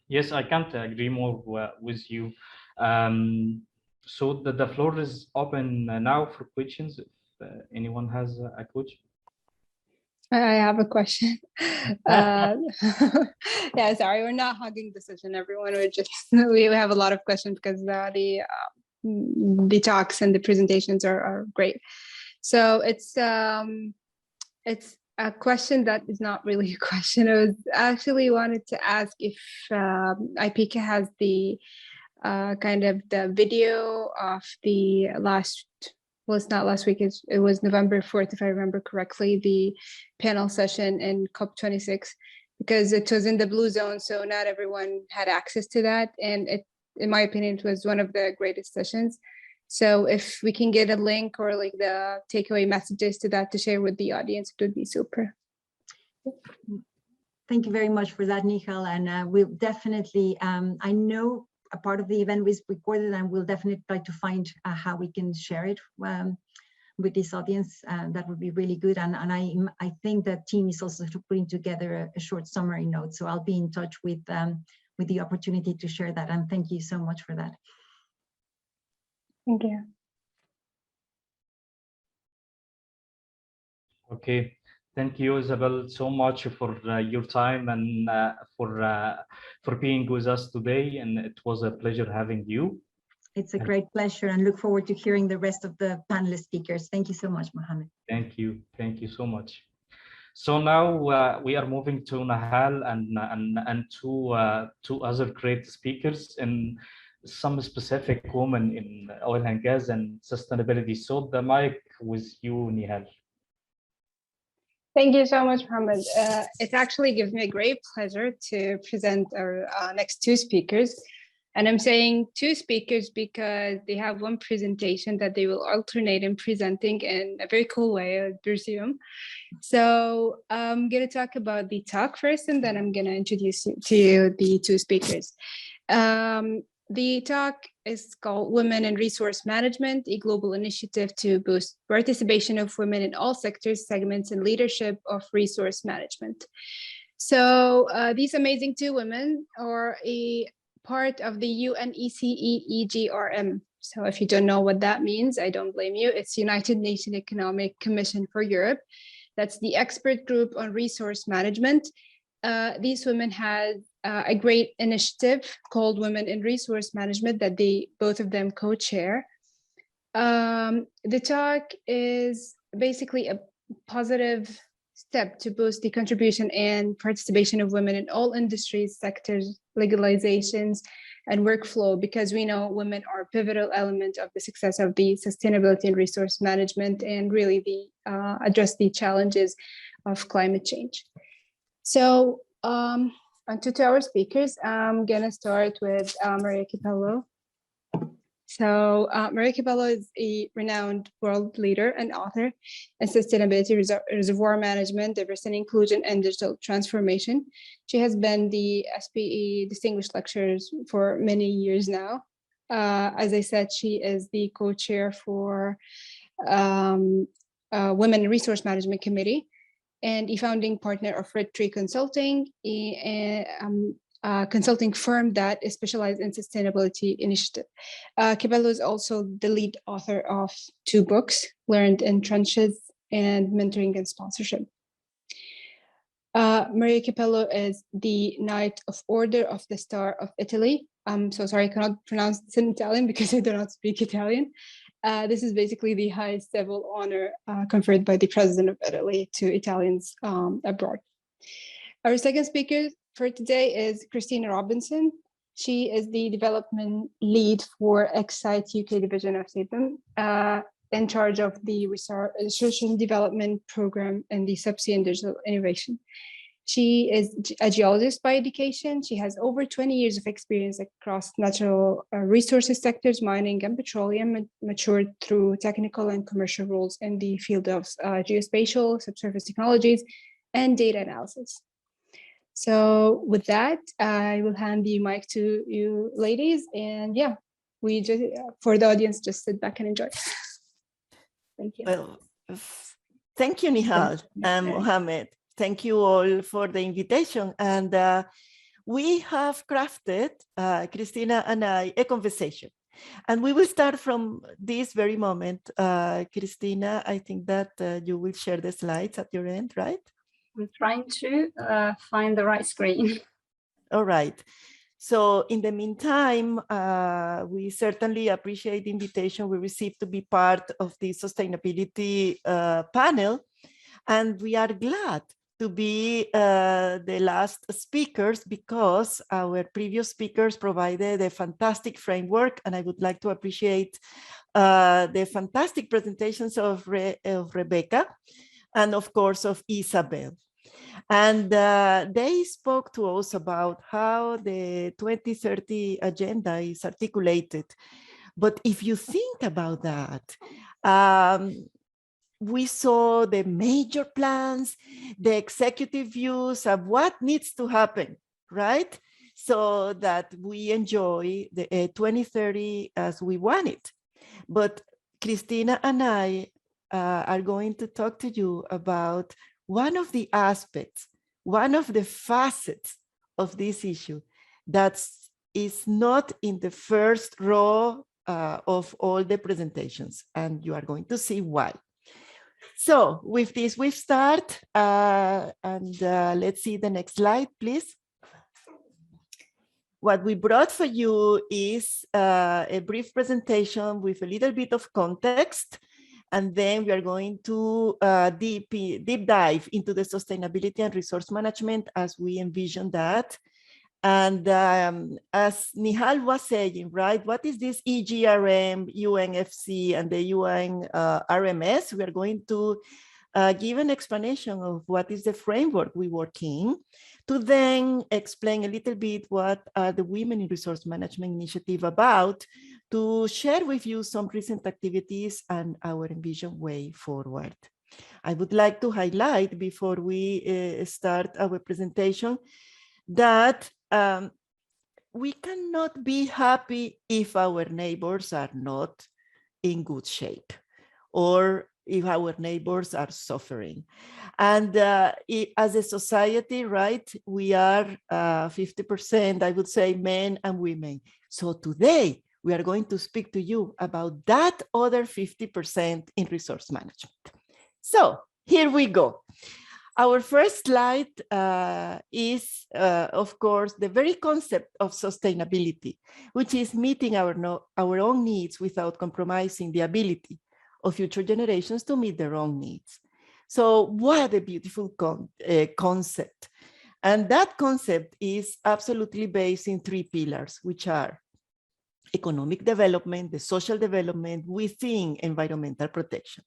S1: Yes, I can't agree more with you. So the floor is open now for questions. If anyone has a question.
S2: I have a question. Yeah, sorry, we're not hogging the session, everyone. We have a lot of questions because the talks and the presentations are great. So it's a question that is not really a question. I was actually wanted to ask if IPICA has the kind of the video of the last, well, it's not last week, it was November 4th, if I remember correctly, the panel session in COP26, because it was in the blue zone, so not everyone had access to that. And in my opinion, it was one of the greatest sessions. So if we can get a link or like the takeaway messages to that to share with the audience, it would be super.
S4: Thank you very much for that, Nihal. And we'll definitely, I know a part of the event was recorded, and we'll definitely try to find how we can share it with this audience. That would be really good. And I think the team is also putting together a short summary note. So I'll be in touch with the opportunity to share that. And thank you so much for that.
S2: Thank you.
S1: Okay, thank you, Isabel, so much for your time and for being with us today. And it was a pleasure having you.
S4: It's a great pleasure, and look forward to hearing the rest of the panelist speakers. Thank you so much, Mohammed.
S1: Thank you so much. So now we are moving to Nahal and two other great speakers and some specific women in oil and gas and sustainability. So the mic with you, Nihal.
S2: Thank you so much, Mohammed. It actually gives me a great pleasure to present our next two speakers. And I'm saying two speakers because they have one presentation that they will alternate in presenting in a very cool way, I presume. So I'm going to talk about the talk first, and then I'm going to introduce to you the two speakers. The talk is called Women in Resource Management, a global initiative to boost participation of women in all sectors, segments, and leadership of resource management. So these amazing two women are a part of the UNECE-EGRM. So if you don't know what that means, I don't blame you. It's United Nations Economic Commission for Europe. That's the expert group on resource management. These women had a great initiative called Women in Resource Management that both of them co-chair. The talk is basically a positive step to boost the contribution and participation of women in all industries, sectors, legalizations, and workflow, because we know women are a pivotal element of the success of the sustainability and resource management, and really address the challenges of climate change. So on to our speakers, I'm gonna start with Maria Cabello. So Maria Cabello is a renowned world leader and author in sustainability, reservoir management, diversity and inclusion, and digital transformation. She has been the SPE Distinguished Lecturer for many years now. As I said, she is the co-chair for Women in Resource Management Committee and a founding partner of Red Tree Consulting, a consulting firm that is specialized in sustainability initiative. Cabello is also the lead author of two books, Learned in Trenches and Mentoring and Sponsorship. Maria Cabello is the Knight of Order of the Star of Italy. I'm so sorry, I cannot pronounce this in Italian because I do not speak Italian. This is basically the highest civil honor conferred by the President of Italy to Italians abroad. Our second speaker for today is Christina Robinson. She is the development lead for Excite UK division of SAPM, in charge of the research and development program and the subsea and digital innovation. She is a geologist by education. She has over 20 years of experience across natural resources sectors, mining and petroleum, matured through technical and commercial roles in the field of geospatial, subsurface technologies, and data analysis. So with that, I will hand the mic to you ladies. And yeah, we just, for the audience, just sit back and enjoy. Thank you.
S5: Well, thank you, Nihal and Mohammed. Thank you all for the invitation. And we have crafted, Christina and I, a conversation. And we will start from this very moment. Christina, I think that you will share the slides at your end, right?
S6: I'm trying to find the right screen.
S5: All right. So in the meantime, we certainly appreciate the invitation we received to be part of the sustainability panel. And we are glad to be the last speakers because our previous speakers provided a fantastic framework. And I would like to appreciate the fantastic presentations of Rebecca and of course of Isabel. And they spoke to us about how the 2030 agenda is articulated. But if you think about that, we saw the major plans, the executive views of what needs to happen, right? So that we enjoy the 2030 as we want it. But Christina and I are going to talk to you about one of the aspects, one of the facets of this issue that is not in the first row of all the presentations, and you are going to see why. So with this, we start, and let's see the next slide, please. What we brought for you is a brief presentation with a little bit of context. And then we are going to deep dive into the sustainability and resource management as we envision that. And as Nihal was saying, right, what is this EGRM, UNFC, and the UN RMS? We are going to give an explanation of what is the framework we work in to then explain a little bit what are the Women in Resource Management Initiative about, to share with you some recent activities and our envisioned way forward. I would like to highlight before we start our presentation that we cannot be happy if our neighbors are not in good shape, or if our neighbors are suffering. And as a society, right, we are 50%, I would say, men and women. So today, we are going to speak to you about that other 50% in resource management. So here we go. Our first slide is, of course, the very concept of sustainability, which is meeting our own needs without compromising the ability of future generations to meet their own needs. So what a beautiful concept. And that concept is absolutely based in three pillars, which are economic development, the social development within environmental protection.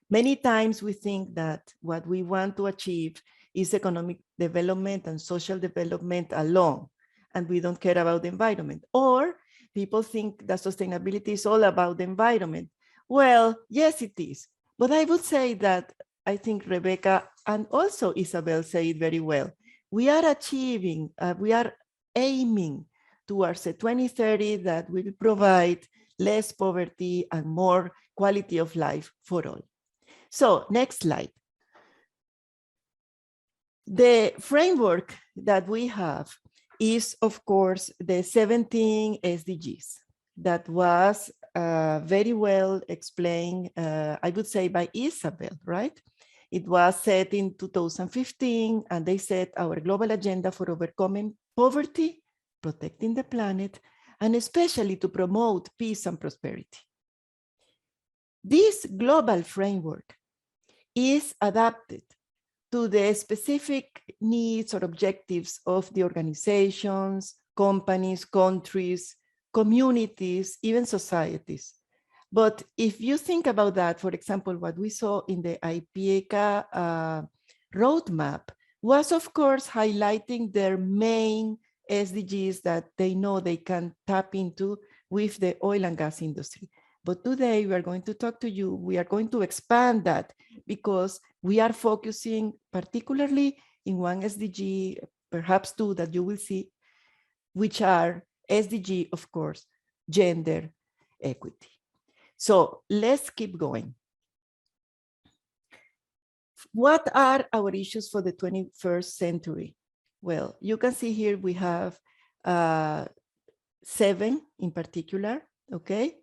S5: Many times we think that what we want to achieve is economic development and social development alone, and we don't care about the environment. Or people think that sustainability is all about the environment. Well, yes, it is. But I would say that I think Rebecca and also Isabel say it very well. We are achieving, we are aiming towards a 2030 that will provide less poverty and more quality of life for all. So next slide. The framework that we have is, of course, the 17 SDGs that was very well explained, I would say, by Isabel, right? It was set in 2015, and they set our global agenda for overcoming poverty, protecting the planet, and especially to promote peace and prosperity. This global framework is adapted to the specific needs or objectives of the organizations, companies, countries, communities, even societies. But if you think about that, for example, what we saw in the IPECA roadmap was, of course, highlighting their main SDGs that they know they can tap into with the oil and gas industry. But today we are going to talk to you, we are going to expand that because we are focusing particularly in one SDG, perhaps two that you will see, which are SDG, of course, gender equity. So let's keep going. What are our issues for the 21st century? Well, you can see here we have 7 in particular, okay?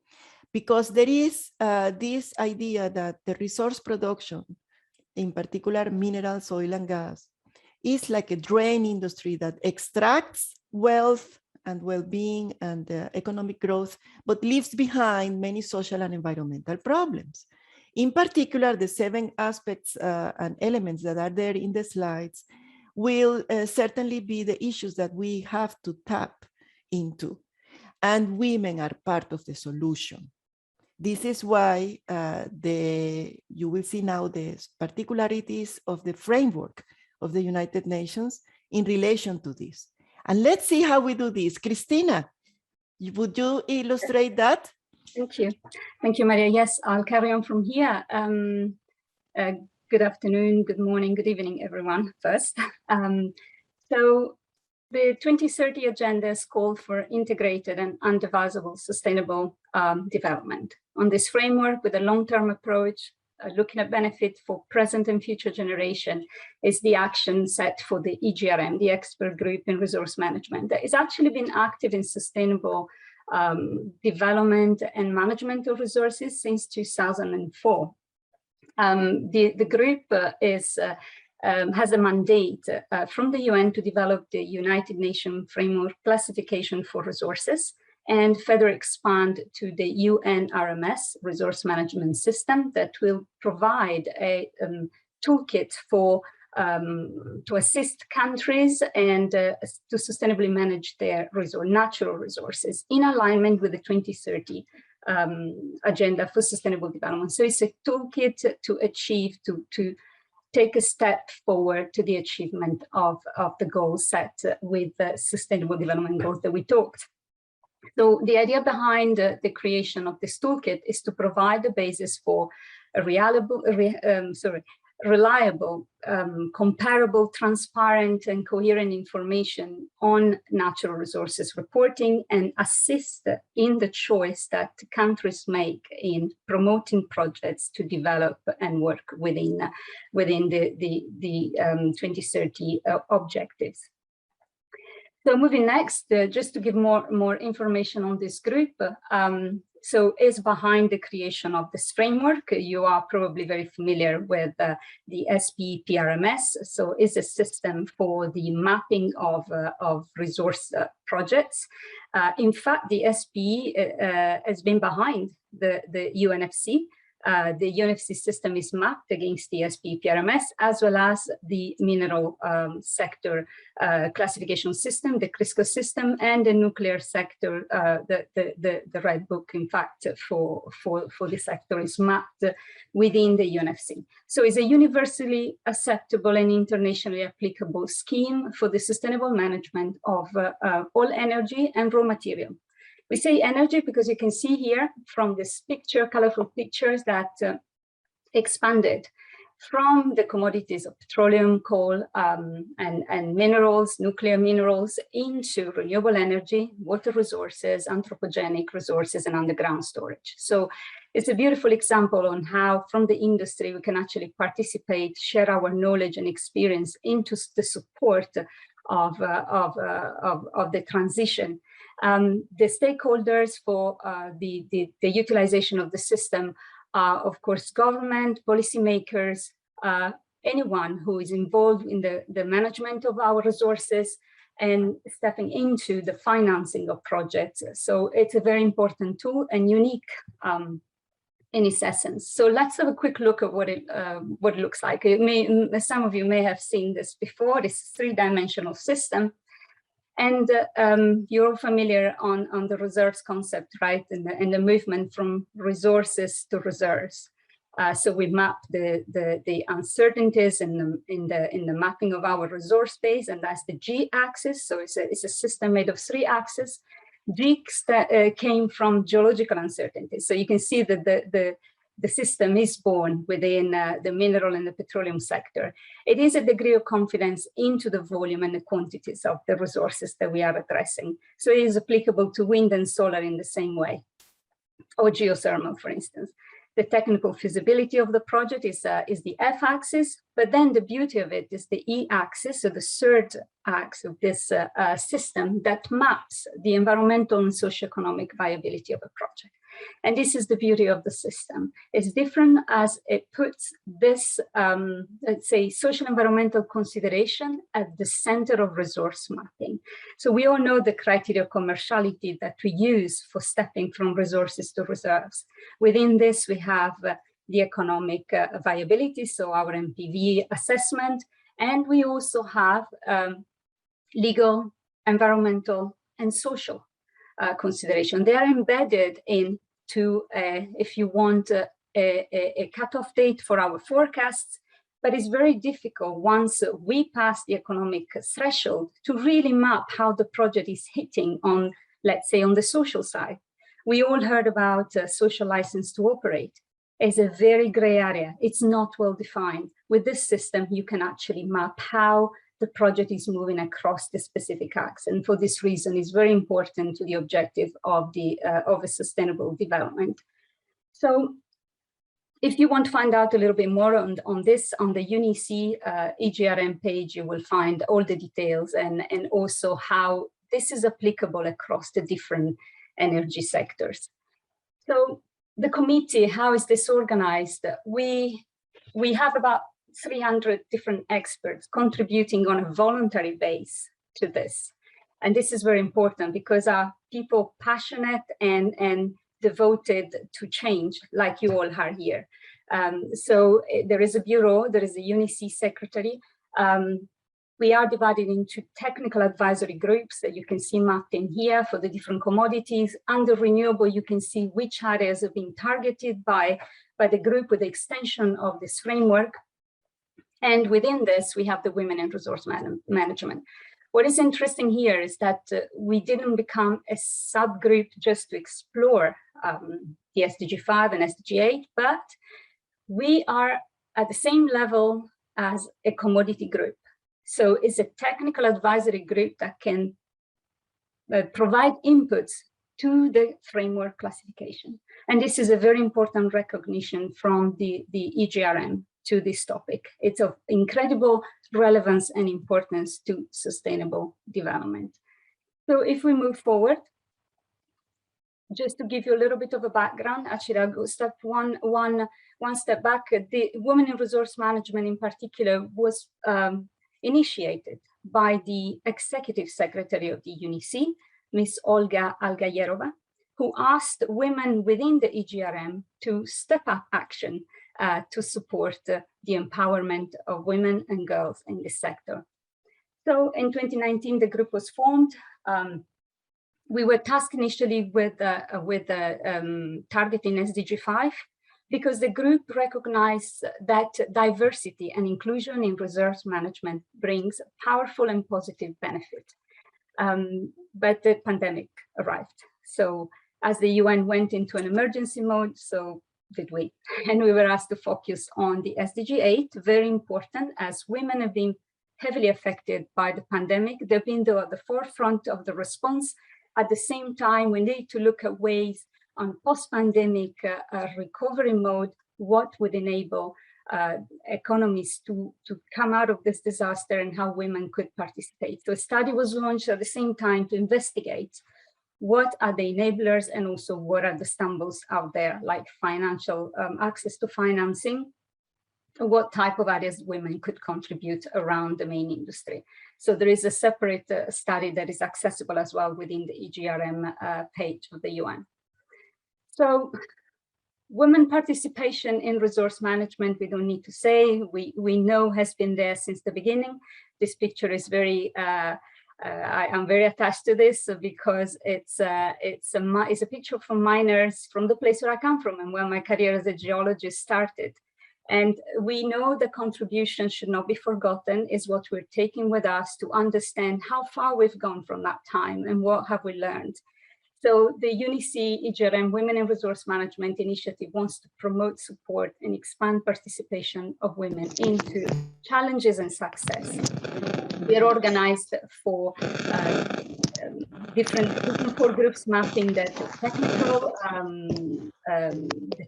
S5: Because there is this idea that the resource production, in particular minerals, oil and gas, is like a drain industry that extracts wealth and well-being and economic growth, but leaves behind many social and environmental problems. In particular, the 7 aspects and elements that are there in the slides will certainly be the issues that we have to tap into. And women are part of the solution. This is why you will see now the particularities of the framework of the United Nations in relation to this. And let's see how we do this. Christina, would you illustrate that?
S6: Thank you. Thank you, Maria. Yes, I'll carry on from here. Good afternoon, good morning, good evening, everyone, first. So the 2030 agenda is called for integrated and undivisible sustainable development. On this framework, with a long-term approach, looking at benefit for present and future generation, is the action set for the EGRM, the expert group in resource management, that has actually been active in sustainable development and management of resources since 2004. The group has a mandate from the UN to develop the United Nations Framework Classification for Resources and further expand to the UN RMS Resource Management System that will provide a toolkit for to assist countries and to sustainably manage their natural resources in alignment with the 2030 agenda for sustainable development. So it's a toolkit to achieve, to take a step forward to the achievement of the goals set with the Sustainable Development Goals that we talked. So the idea behind the creation of this toolkit is to provide the basis for a reliable, comparable, transparent, and coherent information on natural resources reporting, and assist in the choice that countries make in promoting projects to develop and work within the 2030 objectives. So moving next, just to give more information on this group. So is behind the creation of this framework. You are probably very familiar with the SPPRMS. So it's a system for the mapping of resource projects. In fact, the SPE has been behind the UNFC. The UNFC system is mapped against the SPPRMS, as well as the mineral sector classification system, the CRISCO system, and the nuclear sector. The Red Book, in fact, for the sector is mapped within the UNFC. So it's a universally acceptable and internationally applicable scheme for the sustainable management of all energy and raw material. We say energy because you can see here from this picture, colorful pictures, that expanded from the commodities of petroleum, coal, and minerals, nuclear minerals, into renewable energy, water resources, anthropogenic resources, and underground storage. So it's a beautiful example on how from the industry we can actually participate, share our knowledge and experience into the support of the transition. The stakeholders for the utilization of the system are, of course, government, policymakers, anyone who is involved in the management of our resources and stepping into the financing of projects. So it's a very important tool and unique in its essence. So let's have a quick look at what it looks like. Some of you may have seen this before. This three-dimensional system. And you're all familiar on the reserves concept, right? And the movement from resources to reserves. So we map the uncertainties in the mapping of our resource base, and that's the G-axis. So it's a system made of 3 axes. G came from geological uncertainties. So you can see that the system is born within the mineral and the petroleum sector. It is a degree of confidence into the volume and the quantities of the resources that we are addressing. So it is applicable to wind and solar in the same way, or geothermal, for instance. The technical feasibility of the project is the F-axis, but then the beauty of it is the E-axis, so the third axis of this system that maps the environmental and socioeconomic viability of a project. And this is the beauty of the system. It's different as it puts this, let's say, social environmental consideration at the center of resource mapping. So we all know the criteria of commerciality that we use for stepping from resources to reserves. Within this, we have the economic viability, so our NPV assessment, and we also have legal, environmental, and social consideration. They are embedded into, if you want, a cutoff date for our forecasts, but it's very difficult once we pass the economic threshold to really map how the project is hitting on, let's say, on the social side. We all heard about social license to operate. It's a very gray area. It's not well defined. With this system, you can actually map how the project is moving across the specific axis, and for this reason, is very important to the objective of a sustainable development. So, if you want to find out a little bit more on this, on the UNEC EGRM page, you will find all the details and also how this is applicable across the different energy sectors. So, the committee, how is this organized? We have about 300 different experts contributing on a voluntary base to this. And this is very important because our people passionate and devoted to change, like you all are here. So there is a bureau, there is a UNEC secretary. We are divided into technical advisory groups that you can see mapped in here for the different commodities. Under renewable, you can see which areas have been targeted by the group with the extension of this framework. And within this, we have the women in resource management. What is interesting here is that we didn't become a subgroup just to explore the SDG 5 and SDG 8, but we are at the same level as a commodity group. So it's a technical advisory group that can provide inputs to the framework classification. And this is a very important recognition from the EGRM to this topic. It's of incredible relevance and importance to sustainable development. So if we move forward, just to give you a little bit of a background, actually I'll go step one step back. The Women in Resource Management in particular was initiated by the Executive Secretary of the UNEC, Ms. Olga Algayerova, who asked women within the EGRM to step up action to support the empowerment of women and girls in this sector. So in 2019, the group was formed. We were tasked initially with targeting SDG 5 because the group recognized that diversity and inclusion in resource management brings powerful and positive benefit. But the pandemic arrived. So as the UN went into an emergency mode, so did we. And we were asked to focus on the SDG 8, very important as women have been heavily affected by the pandemic. They've been at the forefront of the response. At the same time, we need to look at ways on post-pandemic recovery mode, what would enable economies to come out of this disaster and how women could participate. So a study was launched at the same time to investigate what are the enablers and also what are the stumbles out there, like financial access to financing, what type of areas women could contribute around the main industry. So there is a separate study that is accessible as well within the EGRM page of the UN. So women participation in resource management, we don't need to say, we know has been there since the beginning. This picture is very, I'm very attached to this because it's a picture from miners from the place where I come from and where my career as a geologist started. And we know the contribution should not be forgotten is what we're taking with us to understand how far we've gone from that time and what have we learned. So the UNEC EGRM Women in Resource Management Initiative wants to promote, support, and expand participation of women into challenges and success. We are organized for different core groups mapping the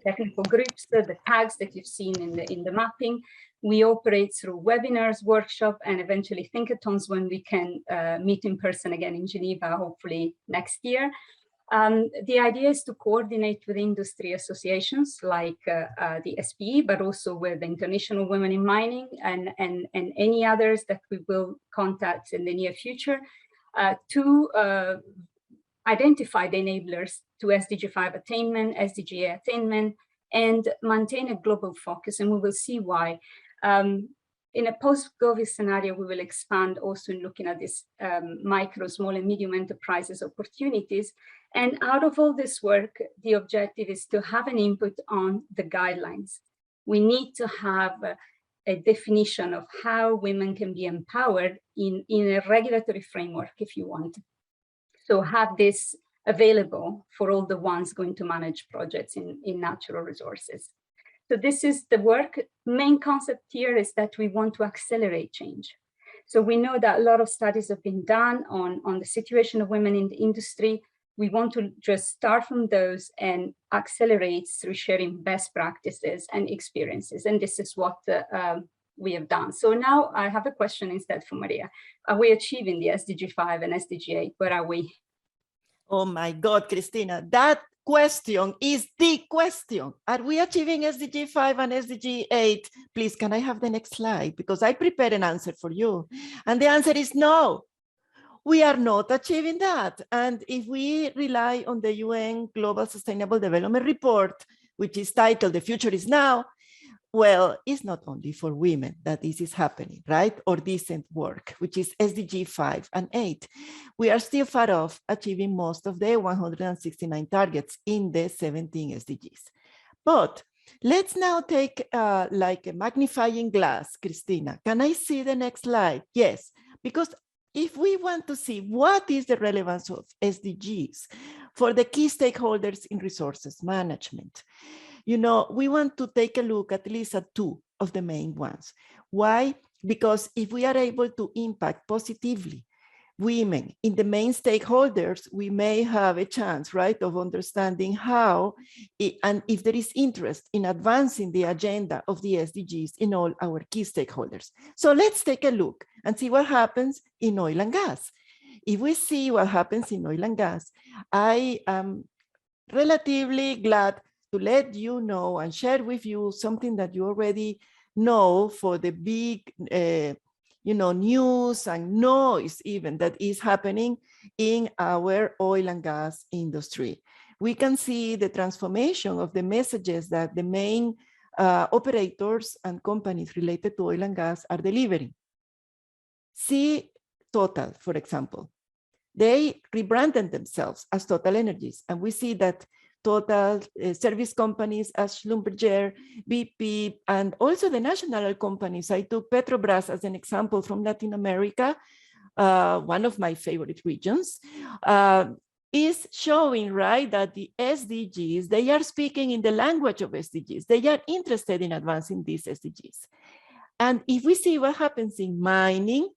S6: technical groups, the tags that you've seen in the mapping. We operate through webinars, workshops, and eventually thinkathons when we can meet in person again in Geneva, hopefully next year. The idea is to coordinate with industry associations like the SPE, but also with the International Women in Mining and any others that we will contact in the near future to identify the enablers to SDG 5 attainment, SDG 8 attainment, and maintain a global focus, and we will see why. In a post-COVID scenario, we will expand also in looking at this micro, small, and medium enterprises opportunities. And out of all this work, the objective is to have an input on the guidelines. We need to have a definition of how women can be empowered in a regulatory framework, if you want. So have this available for all the ones going to manage projects in natural resources. So this is the work. Main concept here is that we want to accelerate change. So we know that a lot of studies have been done on the situation of women in the industry. We want to just start from those and accelerate through sharing best practices and experiences. And this is what we have done. So now I have a question instead for Maria. Are we achieving the SDG 5 and SDG 8? Where are we?
S5: Oh my God, Christina, that question is the question. Are we achieving SDG 5 and SDG 8? Please, can I have the next slide? Because I prepared an answer for you. And the answer is no. We are not achieving that. And if we rely on the UN Global Sustainable Development Report, which is titled The Future is Now, well, it's not only for women that this is happening, right? Or decent work, which is SDG 5 and 8. We are still far off achieving most of the 169 targets in the 17 SDGs. But let's now take like a magnifying glass, Christina. Can I see the next slide? Yes, because if we want to see what is the relevance of SDGs for the key stakeholders in resources management, you know, we want to take a look at least at two of the main ones. Why? Because if we are able to impact positively women in the main stakeholders, we may have a chance, right, of understanding how and if there is interest in advancing the agenda of the SDGs in all our key stakeholders. So let's take a look and see what happens in oil and gas. If we see what happens in oil and gas, I am relatively glad to let you know and share with you something that you already know for the big you know, news and noise even that is happening in our oil and gas industry. We can see the transformation of the messages that the main operators and companies related to oil and gas are delivering. See Total, for example. They rebranded themselves as Total Energies, and we see that Total service companies as Schlumberger, BP, and also the national companies. I took Petrobras as an example from Latin America, one of my favorite regions, is showing, right, that the SDGs, they are speaking in the language of SDGs. They are interested in advancing these SDGs. And if we see what happens in mining,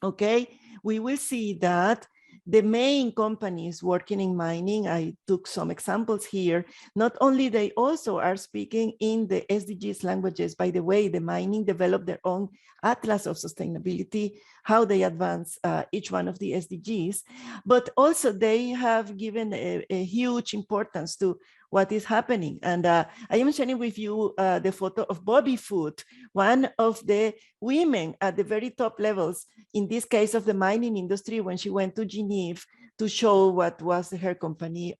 S5: okay, we will see that the main companies working in mining, I took some examples here, not only they also are speaking in the SDGs languages. By the way, the mining developed their own atlas of sustainability, how they advance each one of the SDGs, but also they have given a huge importance to what is happening. And I am sharing with you the photo of Bobby Foote, one of the women at the very top levels, in this case of the mining industry, when she went to Geneva to show what was her company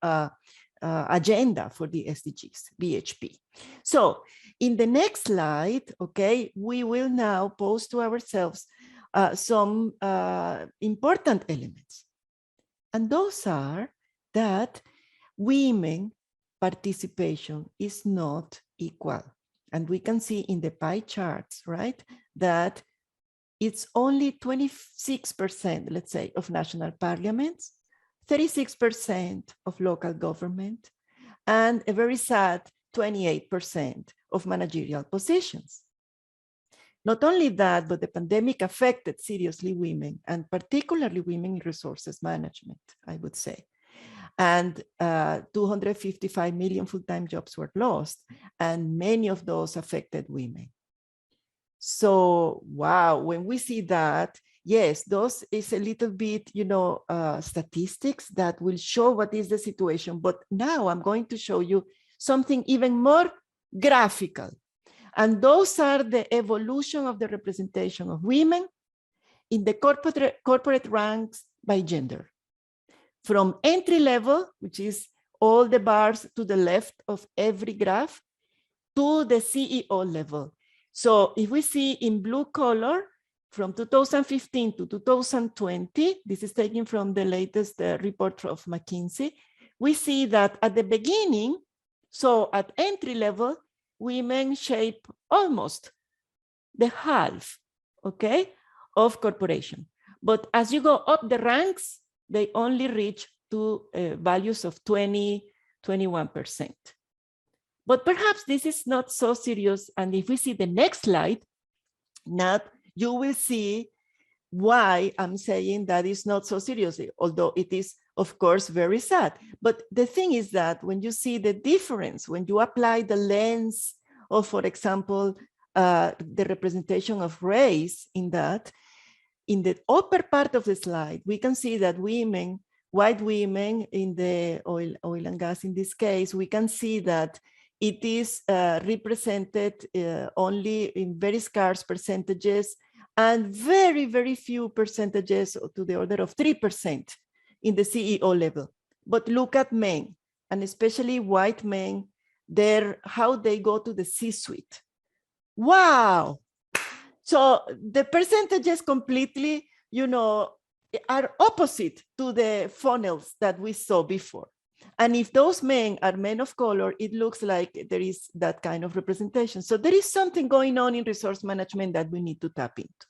S5: agenda for the SDGs, BHP. So in the next slide, okay, we will now pose to ourselves some important elements. And those are that women participation is not equal. And we can see in the pie charts, right, that it's only 26%, let's say, of national parliaments, 36% of local government, and a very sad 28% of managerial positions. Not only that, but the pandemic affected seriously women, and particularly women in resources management, I would say. And 255 million full-time jobs were lost, and many of those affected women. So, wow, when we see that, yes, those is a little bit, you know, statistics that will show what is the situation. But now I'm going to show you something even more graphical. And those are the evolution of the representation of women in the corporate ranks by gender. From entry level, which is all the bars to the left of every graph, to the CEO level. So if we see in blue color, from 2015 to 2020, this is taken from the latest report of McKinsey, we see that at the beginning, so at entry level, women shape almost the half, okay, of corporation. But as you go up the ranks, they only reach to values of 21%. But perhaps this is not so serious. And if we see the next slide, now you will see why I'm saying that is not so serious, although it is, of course, very sad. But the thing is that when you see the difference, when you apply the lens of, for example, the representation of race in that, in the upper part of the slide, we can see that women, white women in the oil and gas in this case, we can see that it is represented only in very scarce percentages and very, very few percentages to the order of 3% in the CEO level. But look at men, and especially white men, how they go to the C-suite. Wow! So the percentages completely, you know, are opposite to the funnels that we saw before. And if those men are men of color, it looks like there is that kind of representation. So there is something going on in resource management that we need to tap into.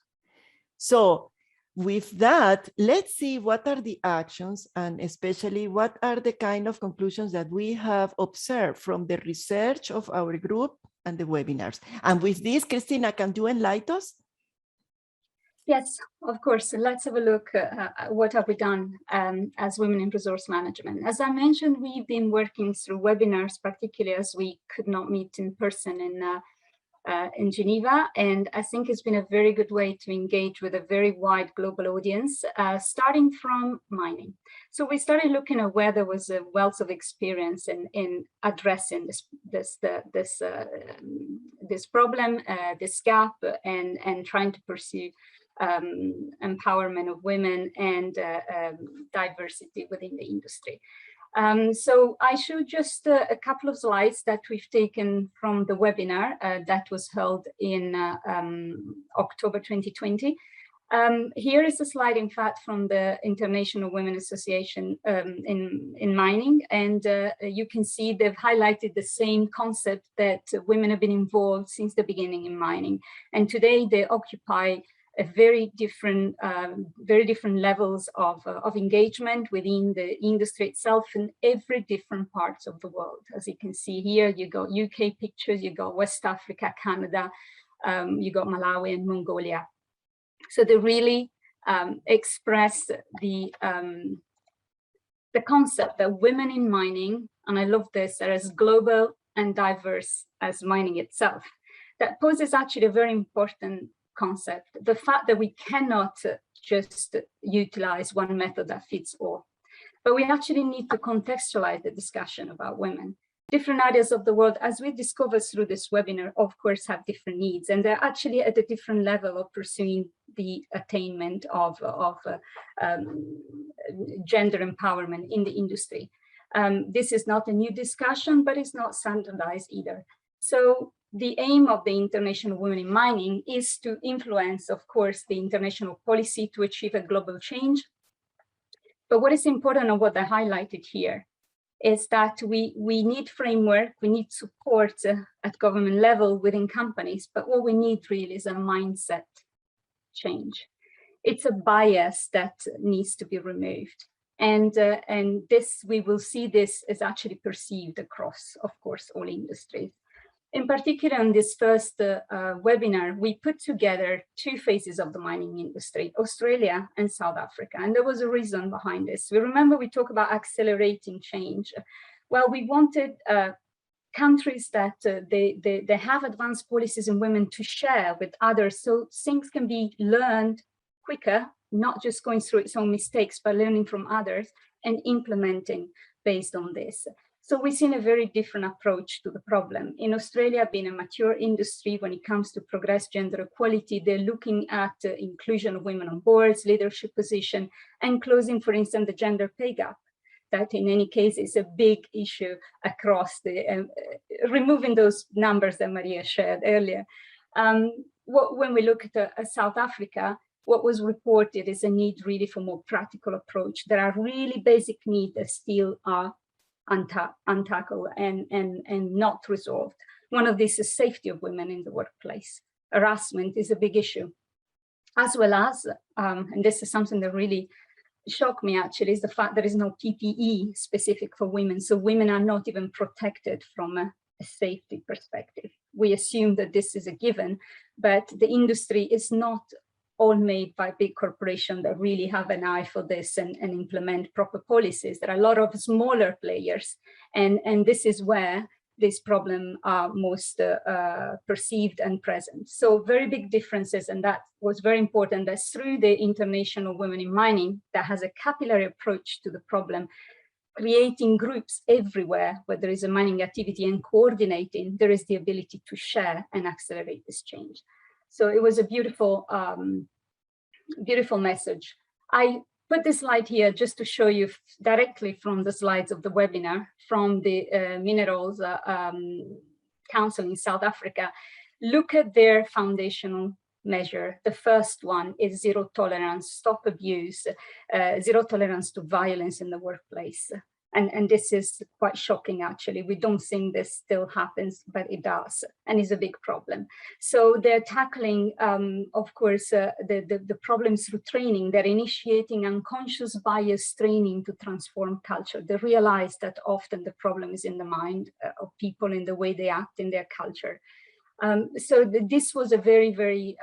S5: So with that, let's see what are the actions and especially what are the kind of conclusions that we have observed from the research of our group and the webinars. And with this, Christina, can you enlighten us?
S6: Yes, of course. Let's have a look at what have we done as women in resource management. As I mentioned, we've been working through webinars, particularly as we could not meet in person in Geneva. And I think it's been a very good way to engage with a very wide global audience, starting from mining. So we started looking at where there was a wealth of experience in addressing this problem, this gap, and trying to pursue empowerment of women and diversity within the industry. So I showed just a couple of slides that we've taken from the webinar that was held in October 2020. Here is a slide, in fact, from the International Women Association in mining. And you can see they've highlighted the same concept that women have been involved since the beginning in mining. And today they occupy a very different levels of engagement within the industry itself in every different parts of the world. As you can see here, you got UK pictures, you got West Africa, Canada, you got Malawi and Mongolia. So they really express the concept that women in mining, and I love this, are as global and diverse as mining itself. That poses actually a very important concept, the fact that we cannot just utilize one method that fits all, but we actually need to contextualize the discussion about women. Different areas of the world, as we discovered through this webinar, of course, have different needs, and they're actually at a different level of pursuing the attainment of gender empowerment in the industry. This is not a new discussion, but it's not standardized either. So the aim of the International Women in Mining is to influence, of course, the international policy to achieve a global change. But what is important and what I highlighted here is that we need framework, we need support at government level within companies, but what we need really is a mindset change. It's a bias that needs to be removed. And this, we will see this is actually perceived across, of course, all industries. In particular, in this first webinar, we put together two phases of the mining industry, Australia and South Africa. And there was a reason behind this. We remember we talk about accelerating change. Well, we wanted countries that they have advanced policies in women to share with others, so things can be learned quicker, not just going through its own mistakes, but learning from others and implementing based on this. So we've seen a very different approach to the problem. In Australia, being a mature industry when it comes to progress gender equality, they're looking at inclusion of women on boards, leadership position, and closing, for instance, the gender pay gap. That in any case is a big issue across the, removing those numbers that Maria shared earlier. When we look at South Africa, what was reported is a need really for more practical approach. There are really basic needs that still are untackled and not resolved. One of these is safety of women in the workplace. Harassment is a big issue, as well as, and this is something that really shocked me actually, is the fact there is no PPE specific for women. So women are not even protected from a safety perspective. We assume that this is a given, but the industry is not all made by big corporations that really have an eye for this and implement proper policies. There are a lot of smaller players, and this is where these problems are most perceived and present. So very big differences, and that was very important that through the International Women in Mining that has a capillary approach to the problem, creating groups everywhere where there is a mining activity and coordinating, there is the ability to share and accelerate this change. So it was a beautiful, beautiful message. I put this slide here just to show you directly from the slides of the webinar from the Minerals Council in South Africa. Look at their foundational measure. The first one is zero tolerance, stop abuse, zero tolerance to violence in the workplace. And this is quite shocking, actually. We don't think this still happens, but it does, and is a big problem. So they're tackling, of course, the problems through training. They're initiating unconscious bias training to transform culture. They realize that often the problem is in the mind of people, in the way they act in their culture. So this was a very, very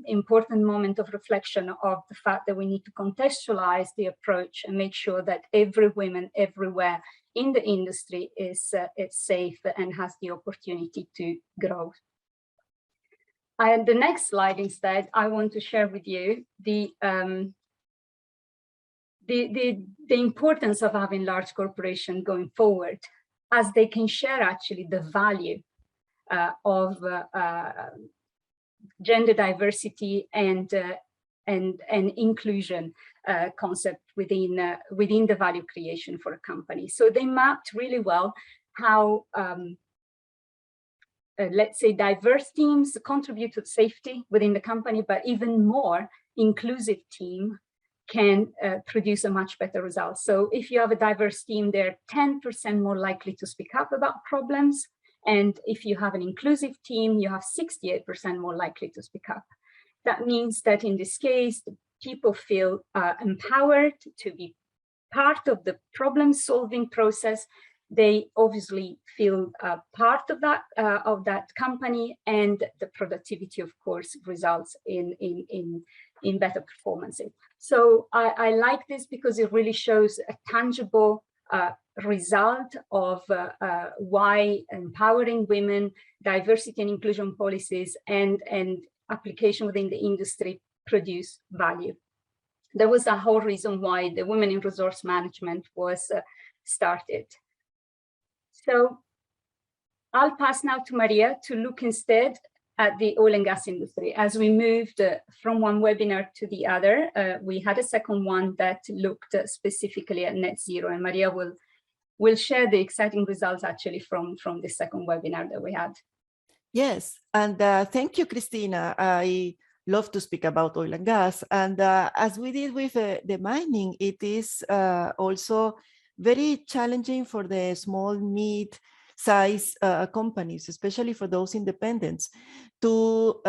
S6: important moment of reflection of the fact that we need to contextualize the approach and make sure that every woman everywhere in the industry is safe and has the opportunity to grow. And the next slide, instead, I want to share with you the importance of having large corporations going forward, as they can share actually the value of gender diversity and inclusion concept within the value creation for a company. So they mapped really well how, let's say, diverse teams contribute to safety within the company, but even more, inclusive team can produce a much better result. So if you have a diverse team, they're 10% more likely to speak up about problems. And if you have an inclusive team, you have 68% more likely to speak up. That means that in this case, people feel empowered to be part of the problem-solving process. They obviously feel part of that company, and the productivity, of course, results in better performances. So I like this because it really shows a tangible result of why empowering women, diversity and inclusion policies, and application within the industry produce value. There was a whole reason why the Women in Resource Management was started. So I'll pass now to Maria to look instead at the oil and gas industry. As we moved from one webinar to the other, we had a second one that looked specifically at net zero, and Maria will share the exciting results actually from the second webinar that we had.
S5: Yes, and thank you, Christina. I love to speak about oil and gas. And as we did with the mining, it is also very challenging for the small, mid-size companies, especially for those independents, to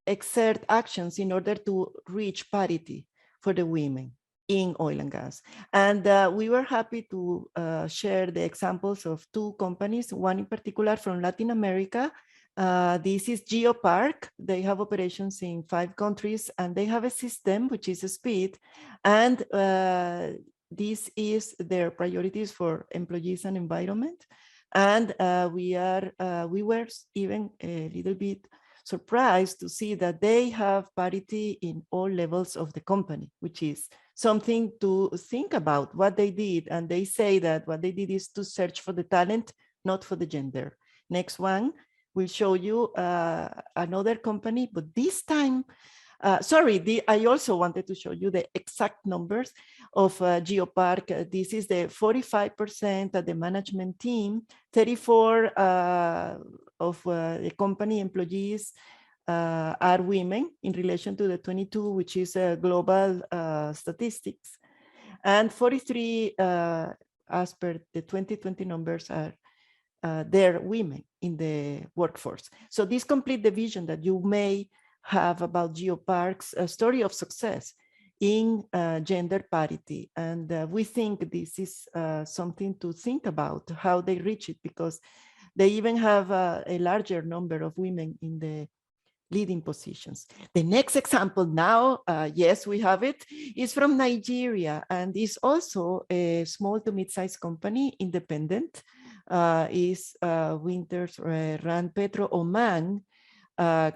S5: exert actions in order to reach parity for the women in oil and gas. And we were happy to share the examples of two companies, one in particular from Latin America. This is Geopark. They have operations in 5 countries, and they have a system which is speed. And this is their priorities for employees and environment. And we were even a little bit surprised to see that they have parity in all levels of the company, which is something to think about what they did. And they say that what they did is to search for the talent, not for the gender. Next one will show you another company, but this time, I also wanted to show you the exact numbers of Geopark. This is the 45% of the management team, 34 of the company employees are women in relation to the 22, which is global statistics. And 43, as per the 2020 numbers, are they're women in the workforce. So this complete the vision that you may have about Geopark's story of success in gender parity. And we think this is something to think about, how they reach it, because they even have a larger number of women in the leading positions. The next example now, yes, we have it, is from Nigeria, and is also a small to mid-sized company, independent, is Winters Rand Petro Oman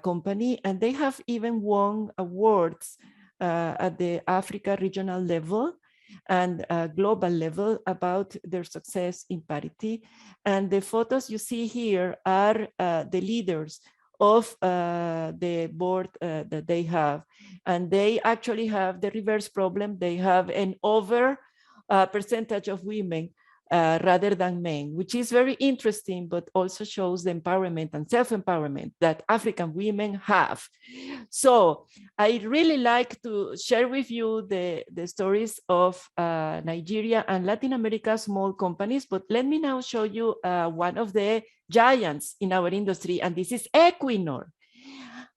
S5: company, and they have even won awards at the Africa regional level and global level about their success in parity. And the photos you see here are the leaders of the board that they have. And they actually have the reverse problem. They have an over percentage of women rather than men, which is very interesting, but also shows the empowerment and self-empowerment that African women have. So I really like to share with you the stories of Nigeria and Latin America small companies, but let me now show you one of the giants in our industry, and this is Equinor.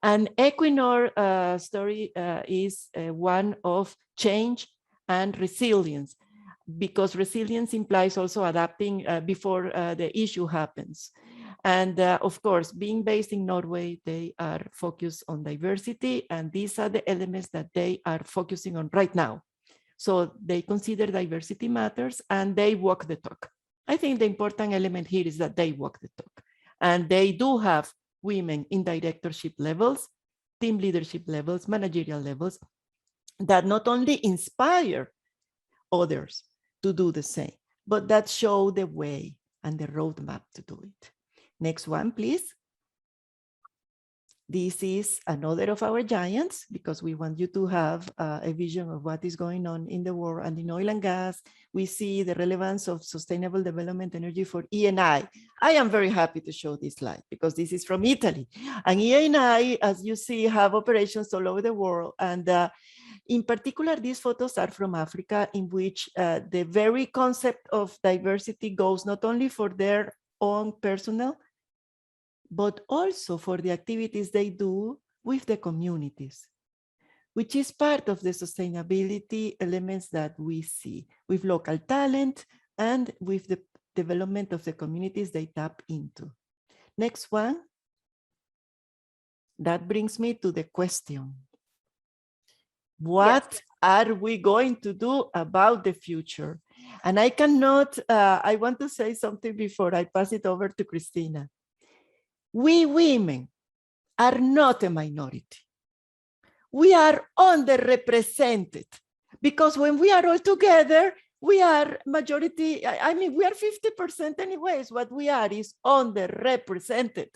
S5: And Equinor story is one of change and resilience, because resilience implies also adapting before the issue happens. And of course, being based in Norway, they are focused on diversity, and these are the elements that they are focusing on right now. So they consider diversity matters and they walk the talk. I think the important element here is that they walk the talk. And they do have women in directorship levels, team leadership levels, managerial levels, that not only inspire others to do the same, but that show the way and the roadmap to do it. Next one, please. This is another of our giants, because we want you to have a vision of what is going on in the world. And in oil and gas, we see the relevance of sustainable development energy for Eni. I am very happy to show this slide because this is from Italy. And Eni, as you see, have operations all over the world. And in particular, these photos are from Africa, in which the very concept of diversity goes not only for their own personnel, but also for the activities they do with the communities, which is part of the sustainability elements that we see with local talent and with the development of the communities they tap into. Next one. That brings me to the question. What are we going to do about the future? And I cannot, I want to say something before I pass it over to Christina. We women are not a minority. We are underrepresented, because when we are all together, we are majority. I mean, we are 50% anyways. What we are is underrepresented.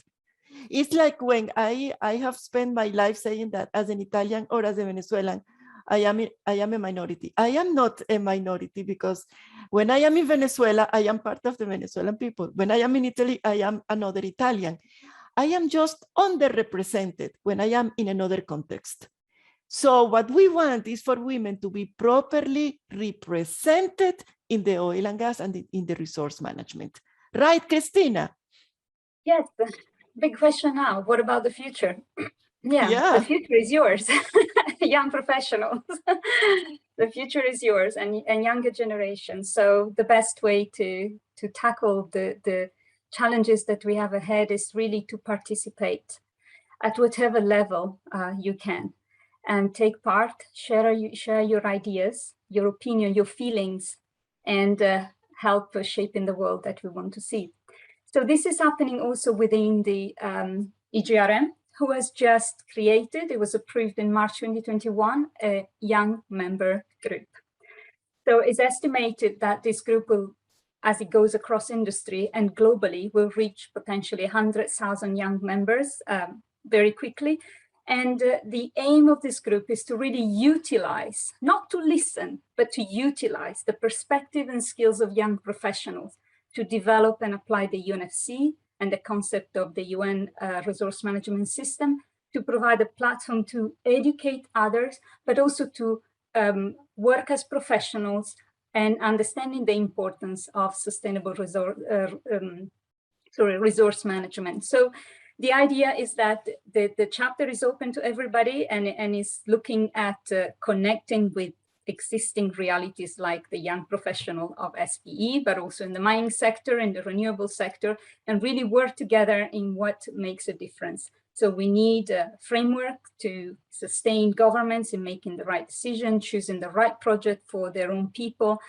S5: It's like when I have spent my life saying that as an Italian or as a Venezuelan, I am a minority. I am not a minority, because when I am in Venezuela, I am part of the Venezuelan people. When I am in Italy, I am another Italian. I am just underrepresented when I am in another context. So what we want is for women to be properly represented in the oil and gas and in the resource management. Right, Christina?
S6: Yes, big question now. What about the future? Yeah, the future is yours, young professionals. The future is yours and younger generations. So the best way to tackle the challenges that we have ahead is really to participate at whatever level you can, and take part, share your ideas, your opinion, your feelings, and help shaping the world that we want to see. So this is happening also within the EGRM, who has just created, it was approved in March 2021, a young member group. So it's estimated that this group will, as it goes across industry and globally, will reach potentially 100,000 young members very quickly. And the aim of this group is to really utilize, not to listen, but to utilize the perspective and skills of young professionals to develop and apply the UNFC and the concept of the UN resource management system, to provide a platform to educate others, but also to work as professionals and understanding the importance of sustainable resource management. So the idea is that the chapter is open to everybody and is looking at connecting with existing realities like the young professional of SPE, but also in the mining sector and the renewable sector, and really work together in what makes a difference. So we need a framework to sustain governments in making the right decision, choosing the right project for their own people.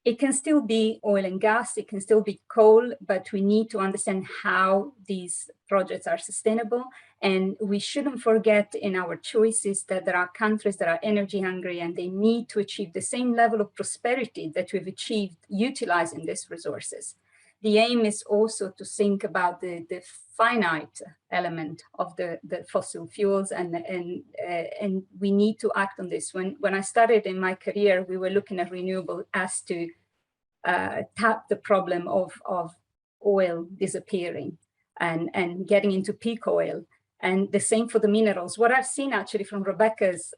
S6: It can still be oil and gas, it can still be coal, but we need to understand how these projects are sustainable. And we shouldn't forget in our choices that there are countries that are energy hungry and they need to achieve the same level of prosperity that we've achieved utilizing these resources. The aim is also to think about the finite element of the fossil fuels, and we need to act on this. When I started in my career, we were looking at renewable as to tap the problem of oil disappearing and getting into peak oil. And the same for the minerals. What I've seen actually from Rebecca's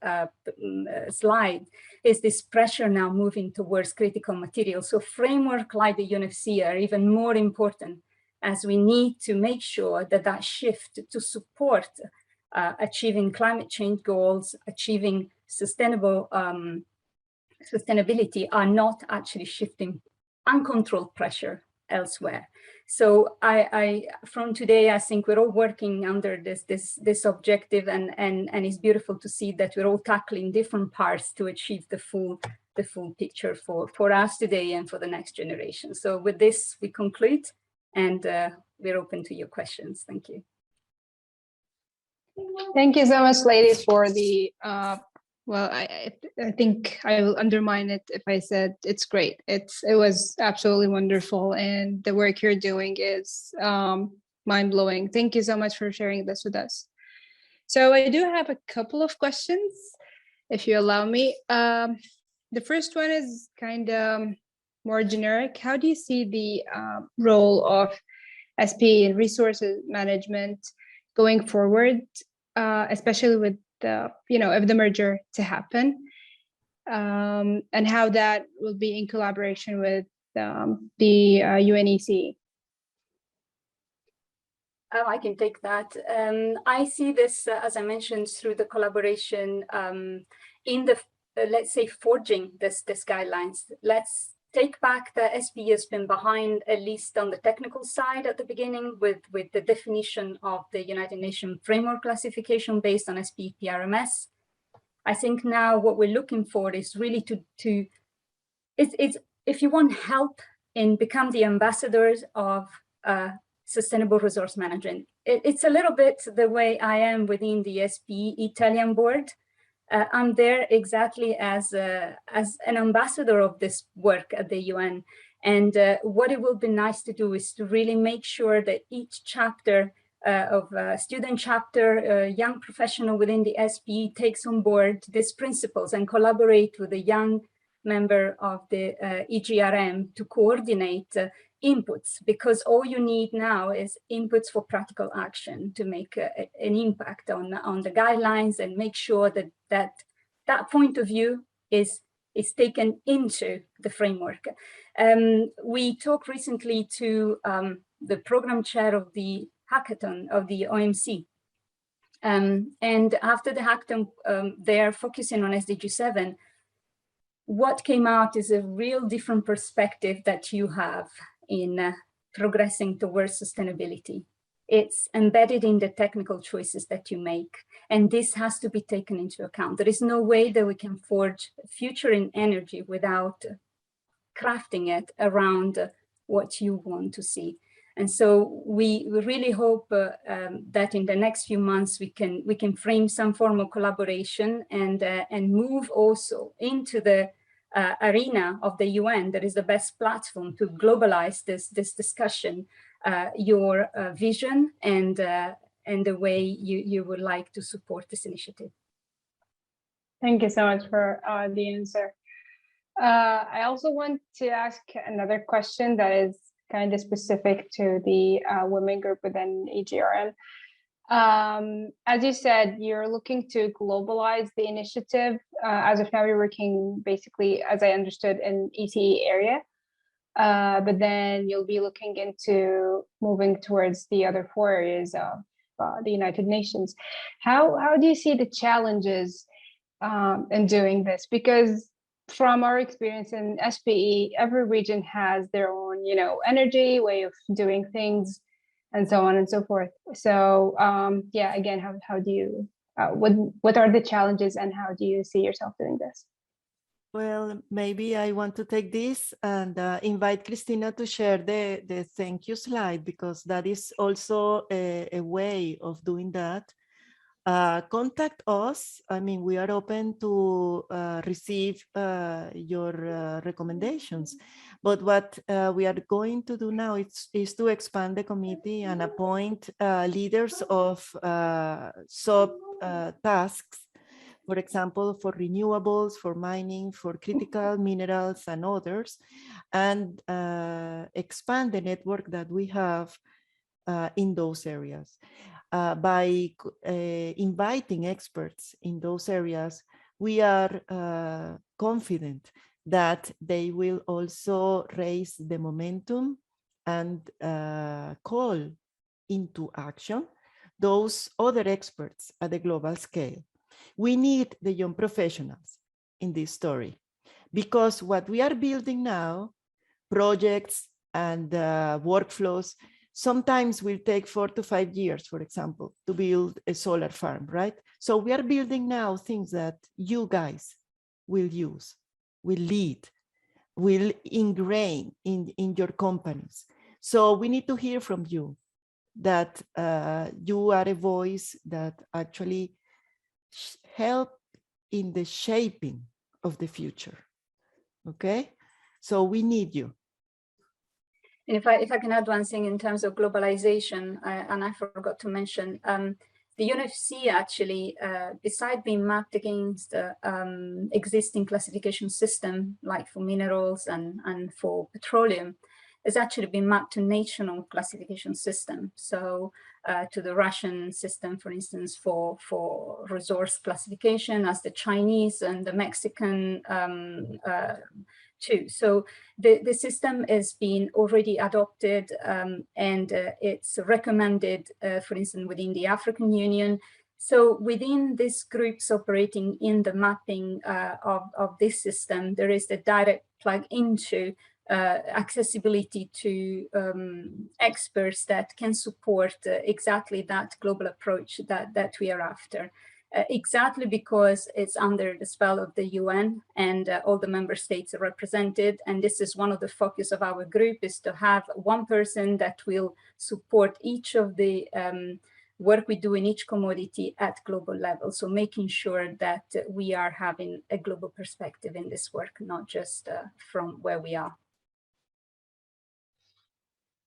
S6: slide is this pressure now moving towards critical materials. So framework like the UNFC are even more important, as we need to make sure that that shift to support achieving climate change goals, achieving sustainability are not actually shifting uncontrolled pressure elsewhere. So from today, I think we're all working under this objective, and it's beautiful to see that we're all tackling different parts to achieve the full picture for us today and for the next generation. So with this, we conclude, and we're open to your questions. Thank you.
S2: Thank you so much, ladies, for the well, I think I will undermine it if I said it's great. It was absolutely wonderful, and the work you're doing is mind-blowing. Thank you so much for sharing this with us. So I do have a couple of questions, if you allow me. The first one is kind of more generic. How do you see the role of SP in resources management going forward, especially with if the merger to happen, and how that will be in collaboration with the UNEC?
S6: I can take that. I see this, as I mentioned, through the collaboration in the, let's say, forging this guidelines. Let's take back the SP has been behind, at least on the technical side at the beginning, with the definition of the United Nations framework classification based on SP PRMS. I think now what we're looking for is really it's if you want help in become the ambassadors of sustainable resource management. It's a little bit the way I am within the SP Italian board. I'm there exactly as an ambassador of this work at the UN. And what it will be nice to do is to really make sure that each chapter of student chapter, young professional within the SP takes on board these principles and collaborate with a young member of the EGRM to coordinate inputs, because all you need now is inputs for practical action to make an impact on the guidelines and make sure that point of view is taken into the framework. We talked recently to the program chair of the hackathon of the OMC. And after the hackathon, they're focusing on SDG 7. What came out is a real different perspective that you have in progressing towards sustainability. It's embedded in the technical choices that you make, and this has to be taken into account. There is no way that we can forge a future in energy without crafting it around what you want to see. And so we really hope that in the next few months we can frame some form of collaboration and move also into the arena of the UN. That is the best platform to globalize this discussion, your vision and the way you would like to support this initiative.
S2: Thank you so much for the answer. I also want to ask another question that is kind of specific to the women group within EGRM. As you said, you're looking to globalize the initiative. As of now, you're working basically, as I understood, in ECE area, but then you'll be looking into moving towards the other 4 areas of the United Nations. How do you see the challenges in doing this? Because from our experience in SPE, every region has their own, energy, way of doing things, and so on and so forth. So yeah, again, how do you, what are the challenges and how do you see yourself doing this?
S5: Well, maybe I want to take this and invite Christina to share the thank you slide, because that is also a way of doing that. Contact us. I mean, we are open to receive your recommendations. But what we are going to do now is to expand the committee and appoint leaders of sub tasks for example, for renewables, for mining, for critical minerals and others, and expand the network that we have in those areas. By inviting experts in those areas, we are confident that they will also raise the momentum and call into action those other experts at the global scale. We need the young professionals in this story, because what we are building now, projects and workflows, sometimes will take 4 to 5 years, for example, to build a solar farm, right? So we are building now things that you guys will use, will lead, will ingrain in your companies. So we need to hear from you that you are a voice that actually help in the shaping of the future, okay? So we need you.
S6: And if I can add one thing in terms of globalization, and I forgot to mention, the UNFC actually, besides being mapped against existing classification system, like for minerals and for petroleum, has actually been mapped to national classification system. So to the Russian system, for instance, for resource classification, as the Chinese and the Mexican too. So the system is being already adopted, and it's recommended, for instance, within the African Union. So within these groups operating in the mapping of this system, there is the direct plug into accessibility to experts that can support exactly that global approach that we are after. Exactly because it's under the spell of the UN, and all the member states are represented. And this is one of the focus of our group, is to have one person that will support each of the work we do in each commodity at global level. So making sure that we are having a global perspective in this work, not just from where we are.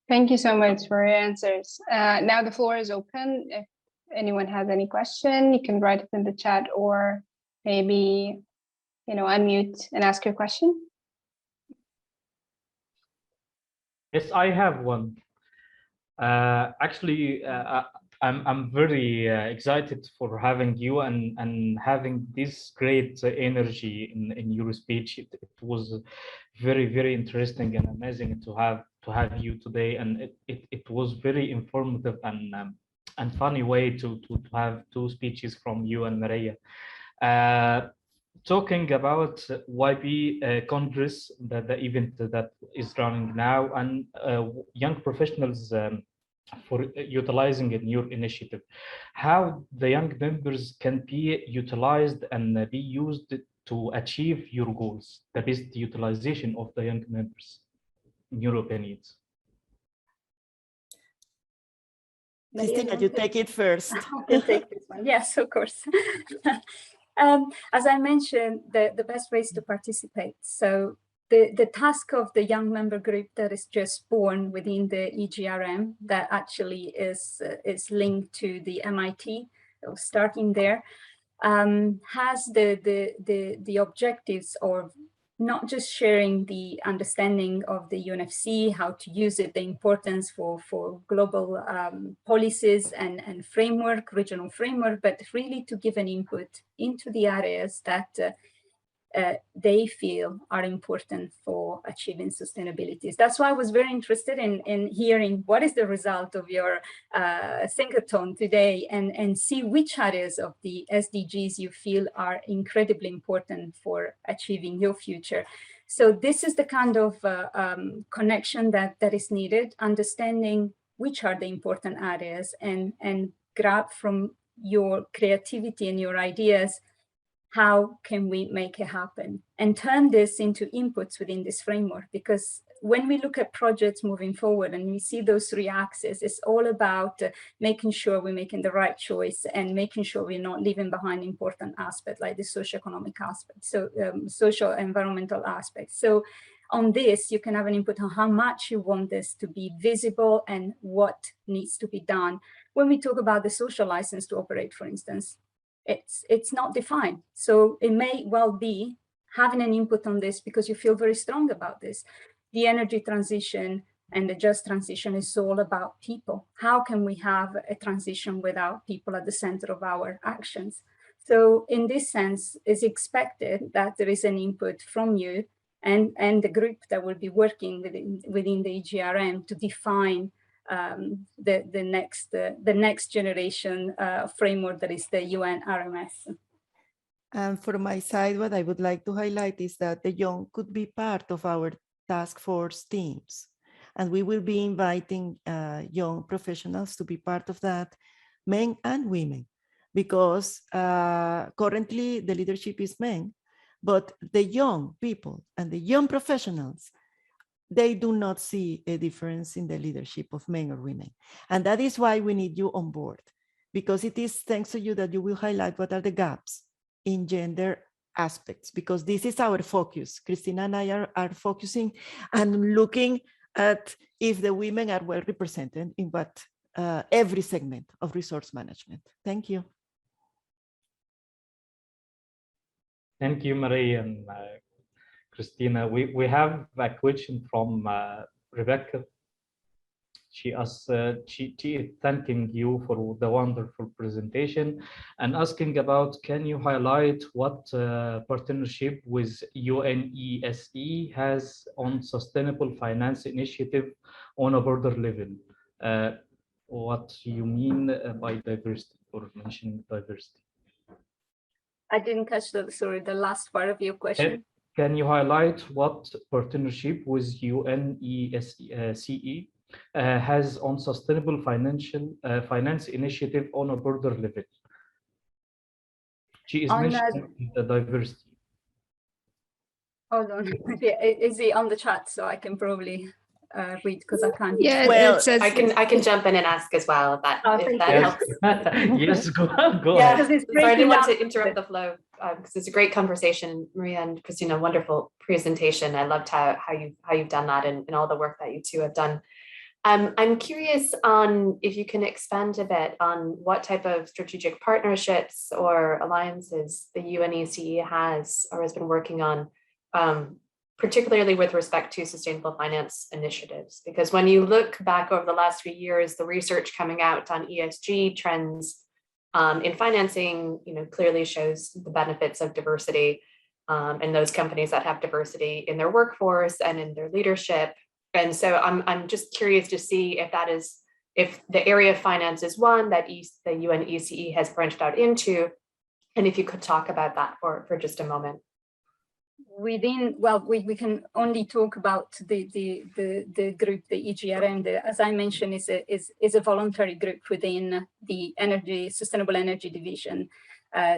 S2: Thank you so much for your answers. Now the floor is open. If anyone has any question, you can write it in the chat, or maybe, unmute and ask your question.
S1: Yes, I have one. Actually, I'm very excited for having you and having this great energy in your speech. It was very, very interesting and amazing to have you today, and it was very informative and funny way to have two speeches from you and Maria. Talking about YP Congress, the event that is running now, and young professionals for utilizing a new initiative, how the young members can be utilized and be used to achieve your goals, the best utilization of the young members, in your opinions.
S5: Christina, you take it first.
S6: I can take this one. Yes, of course. As I mentioned, the best way is to participate. So the task of the young member group that is just born within the EGRM, that actually is linked to the MIT, starting there, has the objectives of not just sharing the understanding of the UNFC, how to use it, the importance for global policies and framework, regional framework, but really to give an input into the areas that they feel are important for achieving sustainability. That's why I was very interested in hearing what is the result of your thinkathon today, and see which areas of the SDGs you feel are incredibly important for achieving your future. So this is the kind of connection that is needed, understanding which are the important areas, and grab from your creativity and your ideas, how can we make it happen, and turn this into inputs within this framework. Because when we look at projects moving forward and we see those three axes, it's all about making sure we're making the right choice and making sure we're not leaving behind important aspects like the socioeconomic aspect, so social environmental aspects. So on this, you can have an input on how much you want this to be visible and what needs to be done. When we talk about the social license to operate, for instance, it's not defined. So it may well be having an input on this because you feel very strong about this. The energy transition and the just transition is all about people. How can we have a transition without people at the center of our actions? So in this sense, it's expected that there is an input from you and the group that will be working within the EGRM to define the next generation framework that is the UN RMS.
S5: And for my side, what I would like to highlight is that the young could be part of our task force teams. And we will be inviting young professionals to be part of that, men and women, because currently the leadership is men, but the young people and the young professionals, they do not see a difference in the leadership of men or women. And that is why we need you on board, because it is thanks to you that you will highlight what are the gaps in gender aspects, because this is our focus. Christina and I are focusing and looking at if the women are well represented in what every segment of resource management. Thank you.
S1: Thank you, Maria and Christina. We have a question from Rebecca. She is thanking you for the wonderful presentation and asking about, can you highlight what partnership with UNESE has on sustainable finance initiative on a border level? What you mean by diversity, or mentioning diversity?
S6: I didn't catch the last part of your question.
S1: Can you highlight what partnership with UNESE has on sustainable finance initiative on a border level? She is mentioning the diversity.
S6: Hold on, is he on the chat so I can probably read because I can't.
S2: Yeah,
S5: well,
S3: I can jump in and ask as well if that helps.
S1: Yes, go
S3: Yeah,
S1: ahead.
S3: sorry, I didn't want to interrupt the flow because it's a great conversation. Maria and Christina, wonderful presentation. I loved how you've done that and all the work that you two have done. I'm curious on if you can expand a bit on what type of strategic partnerships or alliances the UNECE has or has been working on, particularly with respect to sustainable finance initiatives. Because when you look back over the last few years, the research coming out on ESG trends in financing, clearly shows the benefits of diversity and those companies that have diversity in their workforce and in their leadership. And so I'm just curious to see if the area of finance is one that the UNECE has branched out into, and if you could talk about that for just a moment.
S6: We can only talk about the group, the EGRM. As I mentioned, is a voluntary group within the sustainable energy division.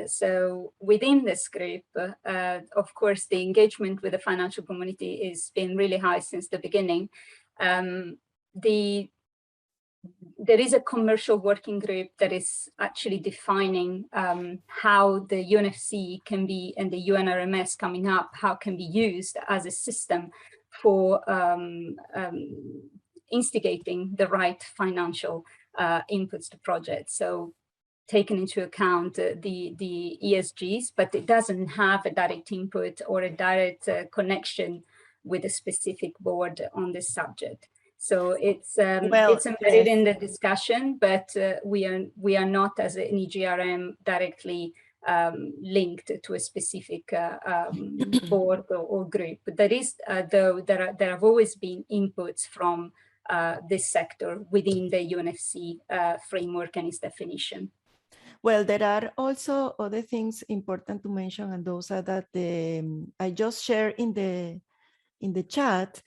S6: So within this group, of course, the engagement with the financial community has been really high since the beginning. There is a commercial working group that is actually defining how the UNFC can be, and the UNRMS coming up, how can be used as a system for instigating the right financial inputs to projects. So taken into account the ESGs, but it doesn't have a direct input or a direct connection with a specific board on this subject. So it's embedded in the discussion, but we are not as an EGRM directly linked to a specific board or group. But there is there have always been inputs from this sector within the UNFC framework and its definition.
S5: Well, there are also other things important to mention, and those are that I just shared in the chat.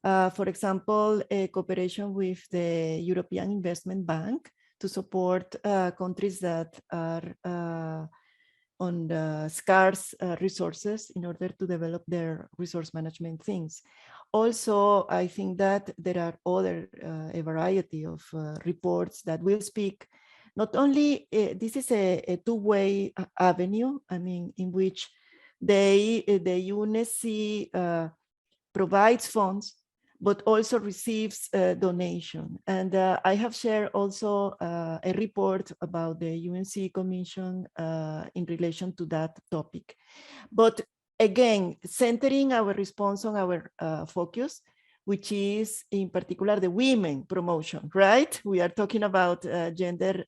S5: For example, a cooperation with the European Investment Bank to support countries that are on scarce resources in order to develop their resource management things. Also, I think that there are a variety of reports that will speak. Not only, this is a two-way avenue, I mean, in which the UNESE provides funds, but also receives donation. And I have shared also a report about the UNC Commission in relation to that topic. But again, centering our response on our focus, which is in particular the women promotion, right? We are talking about gender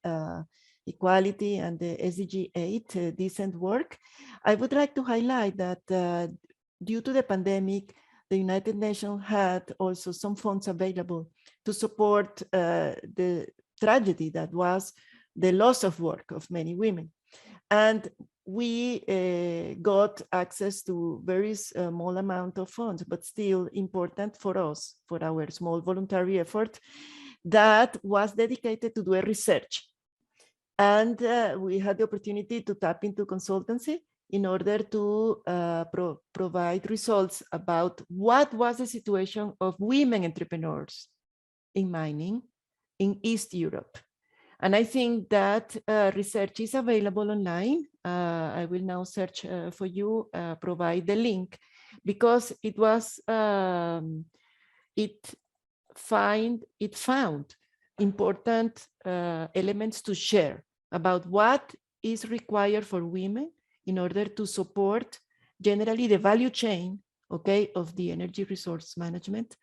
S5: equality and the SDG 8, decent work. I would like to highlight that due to the pandemic, the United Nations had also some funds available to support the tragedy that was the loss of work of many women. And we got access to very small amount of funds, but still important for us, for our small voluntary effort that was dedicated to do a research. And we had the opportunity to tap into consultancy in order to provide results about what was the situation of women entrepreneurs in mining in East Europe. And I think that research is available online. I will now search for you, provide the link, because it was, it found important elements to share about what is required for women in order to support generally the value chain, okay, of the energy resource management,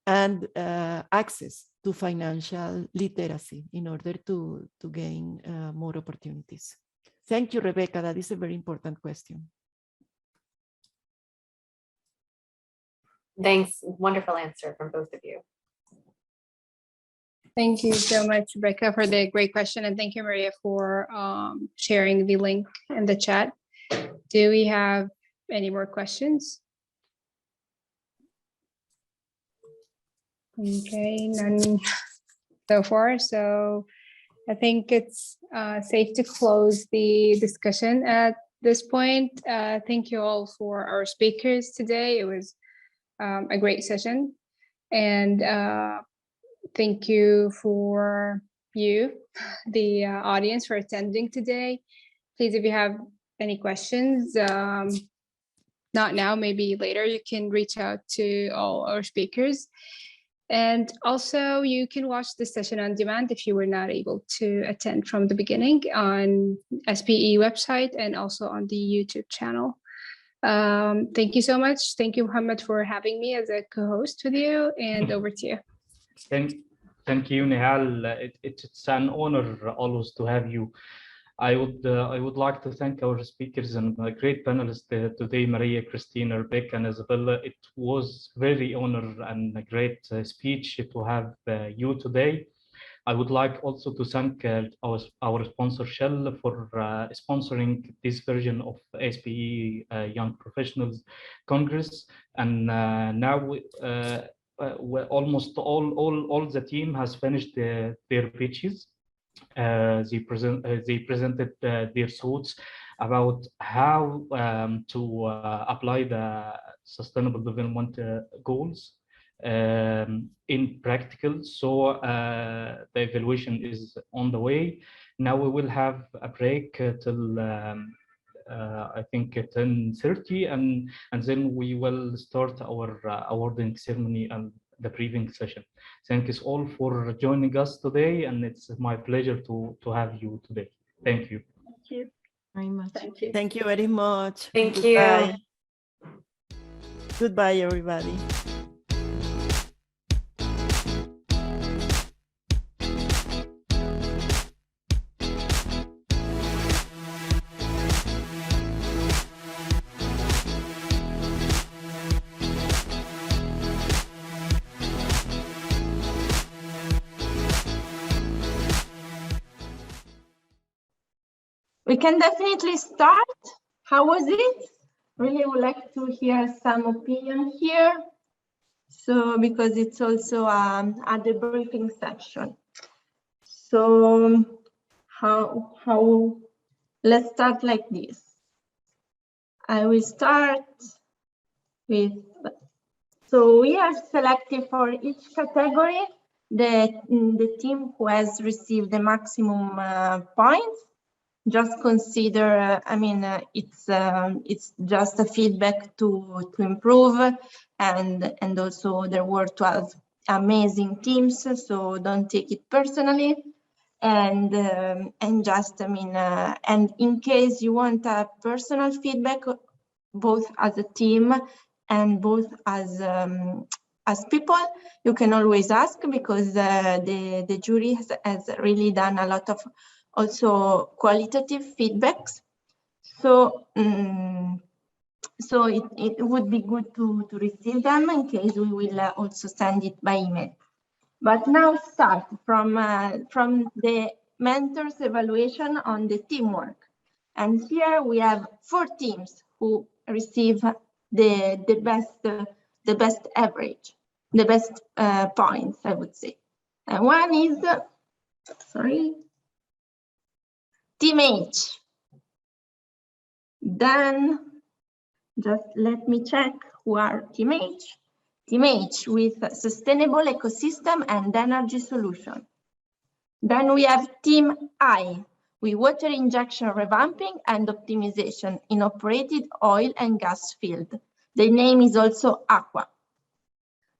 S5: and access to financial literacy in order to gain more opportunities. Thank you, Rebecca. That is a very important question.
S3: Thanks. Wonderful answer from both of you.
S2: Thank you so much, Rebecca, for the great question. And thank you, Maria, for sharing the link in the chat. Do we have any more questions? Okay, none so far. So I think it's safe to close the discussion at this point. Thank you all for our speakers today. It was a great session. And thank you for you, the audience, for attending today. Please, if you have any questions, not now, maybe later, you can reach out to all our speakers. And also you can watch this session on demand if you were not able to attend from the beginning on SPE website and also on the YouTube channel. Thank you so much. Thank you, Mohammed, for having me as a co-host with you, and over to you.
S1: Thank you, Nihal. It's an honor always to have you. I would like to thank our speakers and my great panelists today, Maria, Christina, Rebecca, and Isabella. It was very honor and a great speech to have you today. I would like also to thank our sponsor Shell for sponsoring this version of SPE Young Professionals Congress. And now almost all the team has finished their pitches. They presented their thoughts about how to apply the Sustainable Development Goals in practical. So the evaluation is on the way. Now we will have a break till I think 10:30, and then we will start our awarding ceremony and the briefing session. Thank you all for joining us today, and it's my pleasure to have you today. Thank you.
S6: Thank you
S4: very much.
S6: Thank you.
S5: Thank you very much.
S3: Thank
S5: Goodbye.
S3: you.
S5: Goodbye, everybody.
S7: We can definitely start. How was it? Really would like to hear some opinion here. So, because it's also at the briefing section. So, let's start like this. I will start with, so we are selected for each category the team who has received the maximum points. Just consider, I mean, it's just a feedback to improve, and also there were 12 amazing teams, so don't take it personally. And just, I mean, and in case you want a personal feedback, both as a team and both as people, you can always ask, because the jury has really done a lot of also qualitative feedbacks. So so it would be good to receive them, in case we will also send it by email. But now start from the mentor's evaluation on the teamwork. And here we have 4 teams who receive the best average, the best points, I would say. And one is, sorry, Team H. Then just let me check who are Team H. Team H with sustainable ecosystem and energy solution. Then we have Team I with water injection revamping and optimization in operated oil and gas field. The name is also Aqua.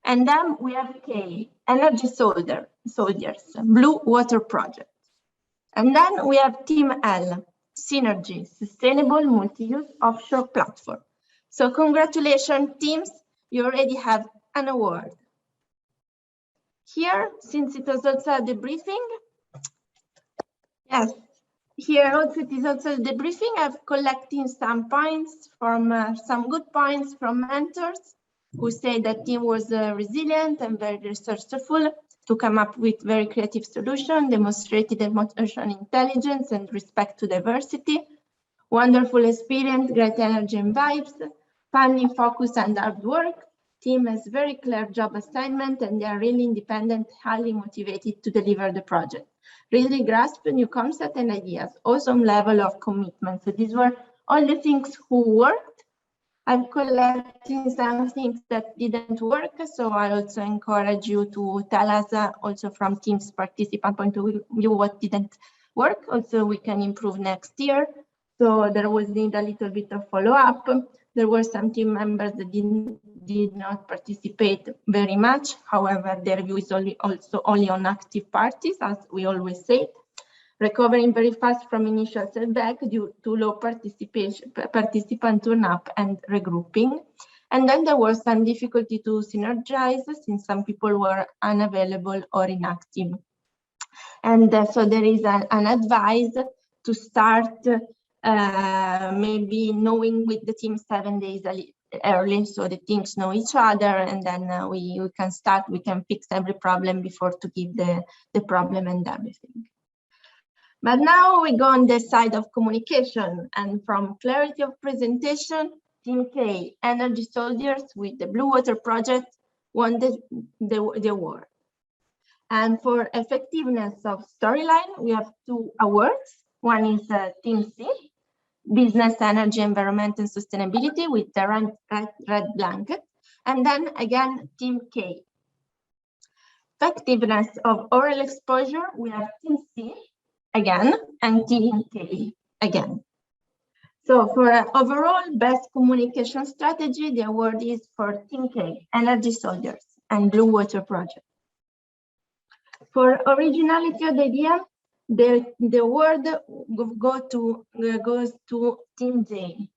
S7: And then we have K, energy soldiers, blue water project. And then we have Team L, synergy, sustainable multi-use offshore platform. So congratulations, teams, you already have an award. Here, since it was also a debriefing, yes, here also it is also a debriefing. I've collected some points from some good points from mentors who say that team was resilient and very resourceful to come up with very creative solutions, demonstrated emotional intelligence and respect to diversity, wonderful experience, great energy and vibes, funding focus and hard work. Team has very clear job assignment and they are really independent, highly motivated to deliver the project. Really grasp new concepts and ideas, awesome level of commitment. So these were all the things who worked. I'm collecting some things that didn't work, so I also encourage you to tell us also from team's participant point of view what didn't work. Also, we can improve next year. So there was need a little bit of follow-up. There were some team members that did not participate very much. However, their view is only on active parties, as we always say. Recovering very fast from initial setback due to low participant turn-up and regrouping. And then there was some difficulty to synergize since some people were unavailable or inactive. And so there is an advice to start maybe knowing with the team 7 days early, so the teams know each other, and then we can start, we can fix every problem before to give the problem and everything. But now we go on the side of communication, and from clarity of presentation, Team K, Energy Soldiers with the Blue Water Project won the award. And for effectiveness of storyline, we have 2 awards. One is Team C, Business, Energy, Environment, and Sustainability with the red blanket. And then again, Team K. Effectiveness of oral exposure, we have Team C again, and Team K again. So for overall best communication strategy, the award is for Team K, Energy Soldiers, and Blue Water Project. For originality of the idea, the award goes to Team J.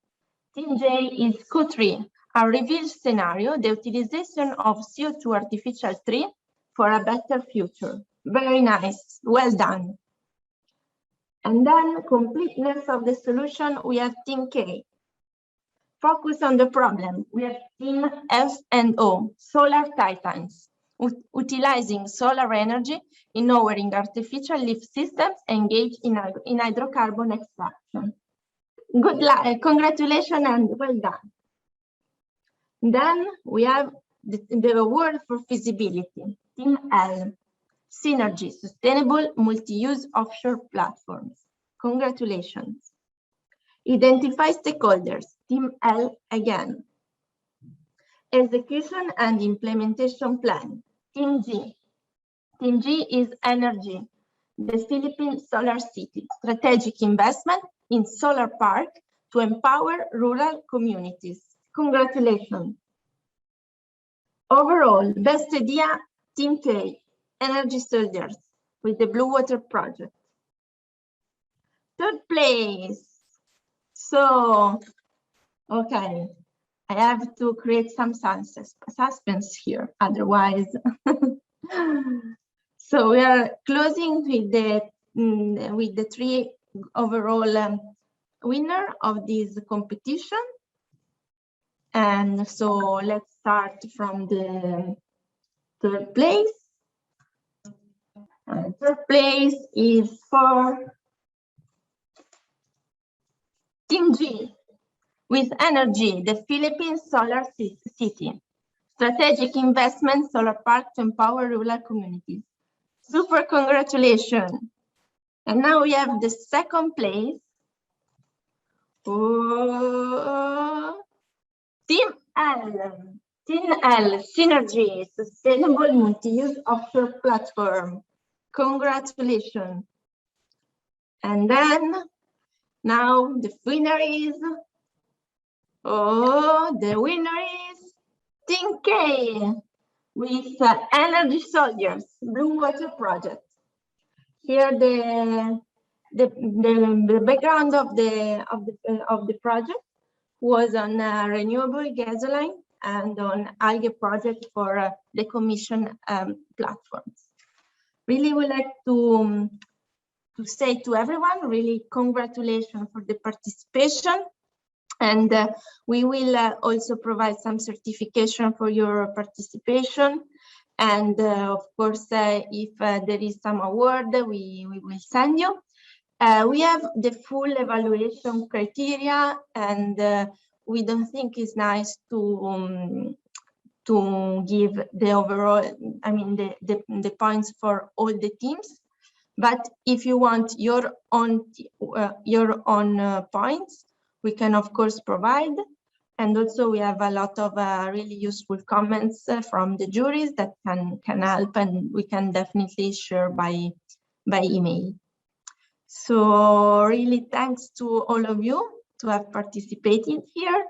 S7: Team J is Q3, a reveal scenario, the utilization of CO2 artificial tree for a better future. Very nice, well done. And then completeness of the solution, we have Team K. Focus on the problem, we have Team F and O, Solar Titans, utilizing solar energy in lowering artificial lift systems engaged in hydrocarbon extraction. Good luck, congratulations and well done. Then we have the award for feasibility, Team L. Synergy, sustainable multi-use offshore platforms. Congratulations. Identify stakeholders, Team L again. Execution and implementation plan, Team G. Team G is energy, the Philippine Solar City, strategic investment in solar park to empower rural communities. Congratulations. Overall, best idea, Team K, Energy Soldiers with the Blue Water Project. Third place. So, okay, I have to create some suspense here, otherwise. So we are closing with the three overall winner of this competition. And so let's start from the third place. And third place is for Team G with Energy, the Philippines Solar City. Strategic investment solar park to empower rural communities. Super congratulations. And now we have the second place. Oh, Team L. Team L, Synergy, Sustainable Multi-Use Offshore Platform. Congratulations. And then, now the winner is, the winner is Team K with Energy Soldiers, Blue Water Project. Here the background of the project was on renewable gasoline and on algae project for decommission platforms. Really would like to say to everyone, really congratulations for the participation. And we will also provide some certification for your participation. And of course, if there is some award, we will send you. We have the full evaluation criteria, and we don't think it's nice to give the overall, I mean, the points for all the teams. But if you want your own points, we can of course provide. And also we have a lot of really useful comments from the juries that can help, and we can definitely share by email. So really thanks to all of you to have participated here.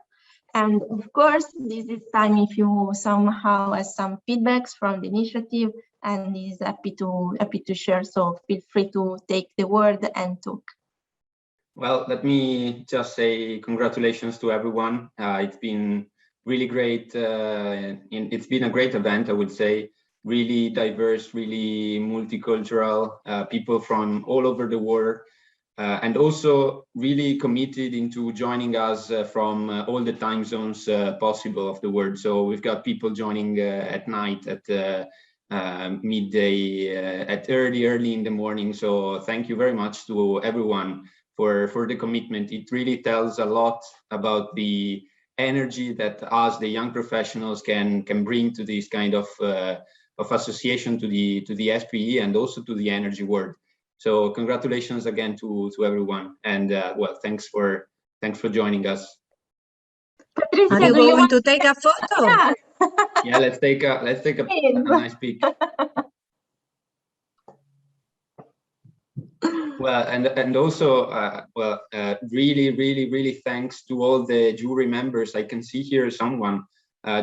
S7: And of course, this is time if you somehow have some feedbacks from the initiative, and is happy to share. So feel free to take the word and talk.
S8: Well, let me just say congratulations to everyone. It's been really great. It's been a great event, I would say. Really diverse, really multicultural, people from all over the world, and also really committed into joining us from all the time zones possible of the world. So we've got people joining at night, at midday, at early in the morning. So thank you very much to everyone for the commitment. It really tells a lot about the energy that us, the young professionals, can bring to this kind of association, to the SPE, and also to the energy world. So congratulations again to everyone, and well, thanks for joining us.
S7: Patricia,
S9: are you going to take a photo?
S7: Yeah,
S8: Yeah, let's take a nice pic. Well, and also, really thanks to all the jury members. I can see here someone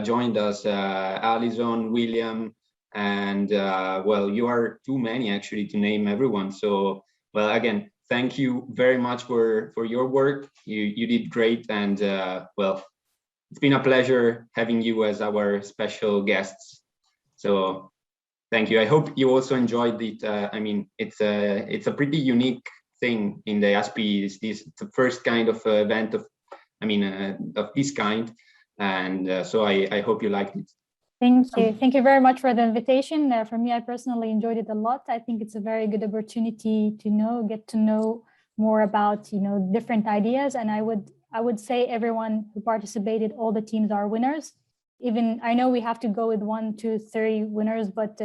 S8: joined us, Alison, William, and well, you are too many actually to name everyone. So, well, again, thank you very much for your work. You did great, and well, it's been a pleasure having you as our special guests. So thank you. I hope you also enjoyed it. I mean, it's a pretty unique thing in the SPE. It's the first kind of event of this kind, and so I hope you liked it.
S10: Thank you. Thank you very much for the invitation. For me, I personally enjoyed it a lot. I think it's a very good opportunity to get to know more about different ideas. And I would say everyone who participated, all the teams are winners. Even I know we have to go with 1, 2, 3 winners, but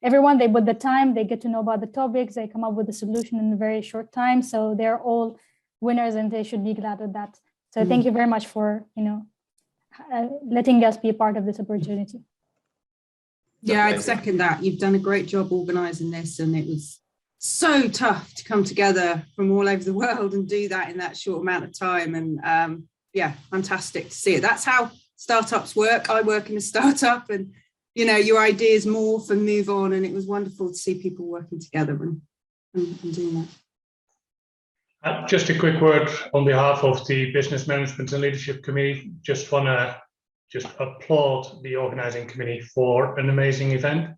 S10: everyone, they put the time, they get to know about the topics, they come up with a solution in a very short time. So they're all winners, and they should be glad with that. So thank you very much for letting us be a part of this opportunity.
S9: Yeah, I'd second that. You've done a great job organising this, and it was so tough to come together from all over the world and do that in that short amount of time. And yeah, fantastic to see it. That's how startups work. I work in a startup, and you know, your ideas morph and move on, and it was wonderful to see people working together and doing that.
S11: Just a quick word on behalf of the Business Management and Leadership Committee. Just want to applaud the organizing committee for an amazing event.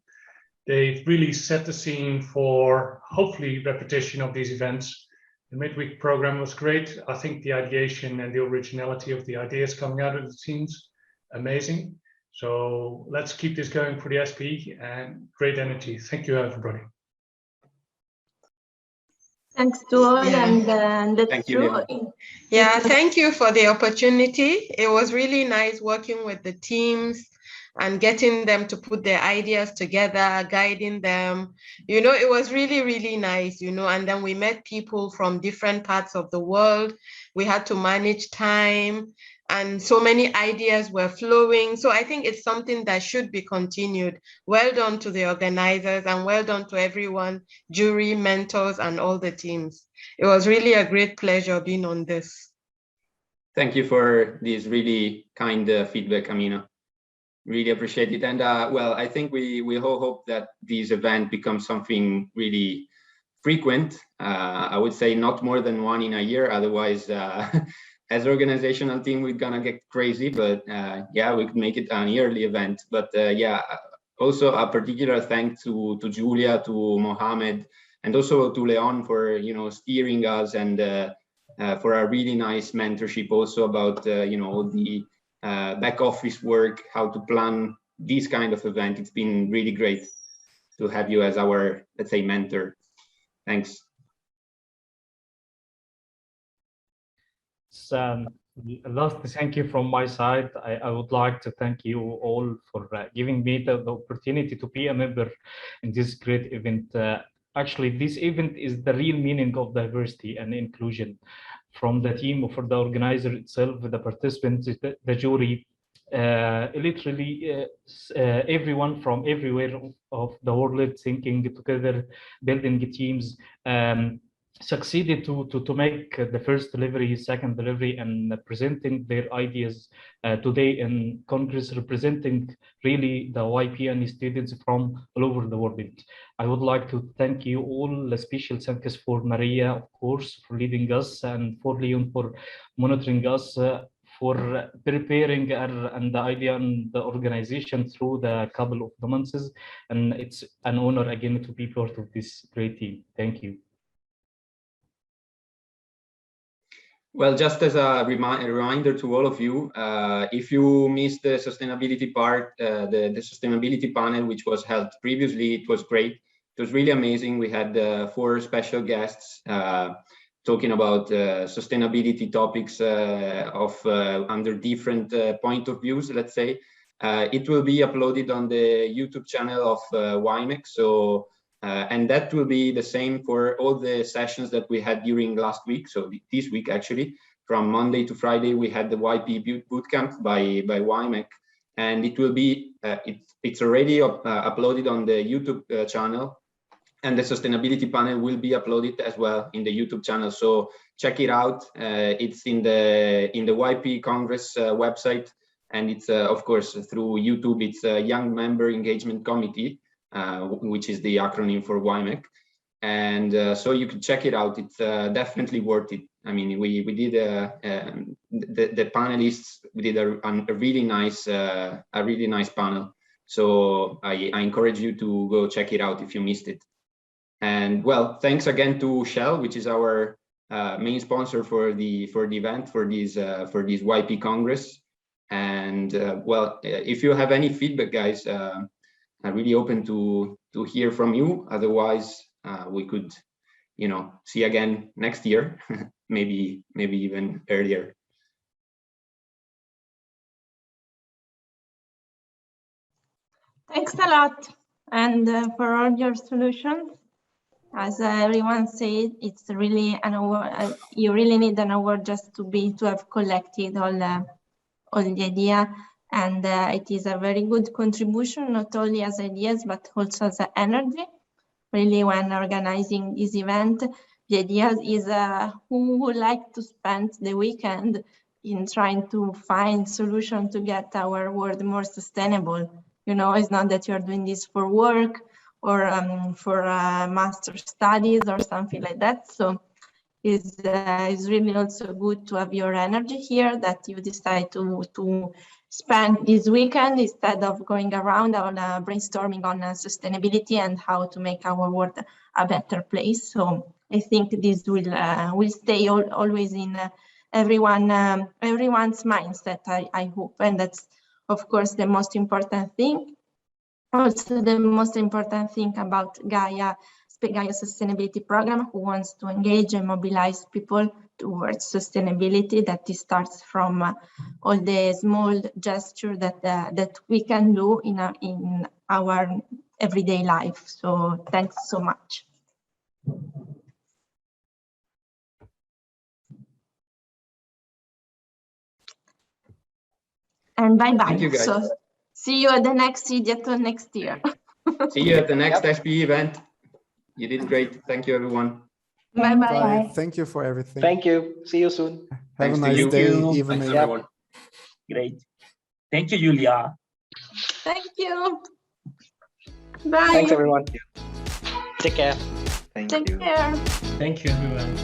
S11: They've really set the scene for hopefully repetition of these events. The midweek program was great. I think the ideation and the originality of the ideas coming out of the teams, amazing. So let's keep this going for the SP, and great energy. Thank you, everybody.
S7: Thanks to all, and that's
S8: Thank you,
S7: true.
S12: Yeah, thank you for the opportunity. It was really nice working with the teams and getting them to put their ideas together, guiding them. You know, it was really, really nice, you know, and then we met people from different parts of the world. We had to manage time, and so many ideas were flowing. So I think it's something that should be continued. Well done to the organizers, and well done to everyone, jury, mentors, and all the teams. It was really a great pleasure being on this.
S8: Thank you for this really kind feedback, Amina. Really appreciate it. And well, I think we all hope that this event becomes something really frequent. I would say not more than one in a year. Otherwise, as organizational team, we're gonna get crazy. But yeah, we could make it an yearly event. But yeah, also a particular thanks to Julia, to Mohammed, and also to Leon for steering us, and for a really nice mentorship also about all the back office work, how to plan this kind of event. It's been really great to have you as our, let's say, mentor. Thanks.
S1: Last, thank you from my side. I would like to thank you all for giving me the opportunity to be a member in this great event. Actually, this event is the real meaning of diversity and inclusion. From the team, for the organizer itself, the participants, the jury, literally everyone from everywhere of the world thinking together, building teams, succeeded to make the first delivery, second delivery, and presenting their ideas today in Congress, representing really the YPN students from all over the world. I would like to thank you all. A special thanks for Maria, of course, for leading us, and for Leon for monitoring us, for preparing and the idea and the organization through the couple of the months. And it's an honor again to be part of this great team. Thank you.
S8: Well, just as a reminder to all of you, if you missed the sustainability part, the sustainability panel, which was held previously, it was great. It was really amazing. We had 4 special guests talking about sustainability topics under different point of views, let's say. It will be uploaded on the YouTube channel of WIMEC. So, and that will be the same for all the sessions that we had during last week. So this week, actually, from Monday to Friday, we had the YP Bootcamp by WIMEC, and it will be, it's already uploaded on the YouTube channel, and the sustainability panel will be uploaded as well in the YouTube channel. So check it out. It's in the YP Congress website, and it's of course through YouTube. It's a Young Member Engagement Committee, which is the acronym for WIMEC, and so you can check it out. It's definitely worth it. I mean, we did the panelists. We did a really nice panel. So I encourage you to go check it out if you missed it. And well, thanks again to Shell, which is our main sponsor for the event, for this YP Congress. And well, if you have any feedback, guys, I'm really open to hear from you. Otherwise, we could, see again next year, maybe even earlier.
S7: Thanks a lot, and for all your solutions. As everyone said, it's really an award. You really need an award just to have collected all the idea, and it is a very good contribution, not only as ideas but also as energy. Really, when organizing this event, the idea is who would like to spend the weekend in trying to find solutions to get our world more sustainable. It's not that you're doing this for work or for master studies or something like that. So it's really also good to have your energy here, that you decide to spend this weekend instead of going around on brainstorming on sustainability and how to make our world a better place. So I think this will stay always in everyone's mindset, I hope, and that's of course the most important thing. Also, the most important thing about Gaia Sustainability Program, who wants to engage and mobilize people towards sustainability, that it starts from all the small gesture that we can do in our everyday life. So thanks so much. And bye-bye.
S8: Thank you, guys.
S7: So see you at the next Ideathon next year.
S8: See you at the next SPE event. You did great. Thank you, everyone.
S7: Bye-bye.
S13: Thank you for everything.
S14: Thank you. See you soon.
S13: Have a nice day, evening.
S8: Thanks, everyone.
S14: Great. Thank you, Julia.
S7: Thank you. Bye.
S14: Thanks, everyone. Take care.
S7: Take care.
S15: Thank you, everyone.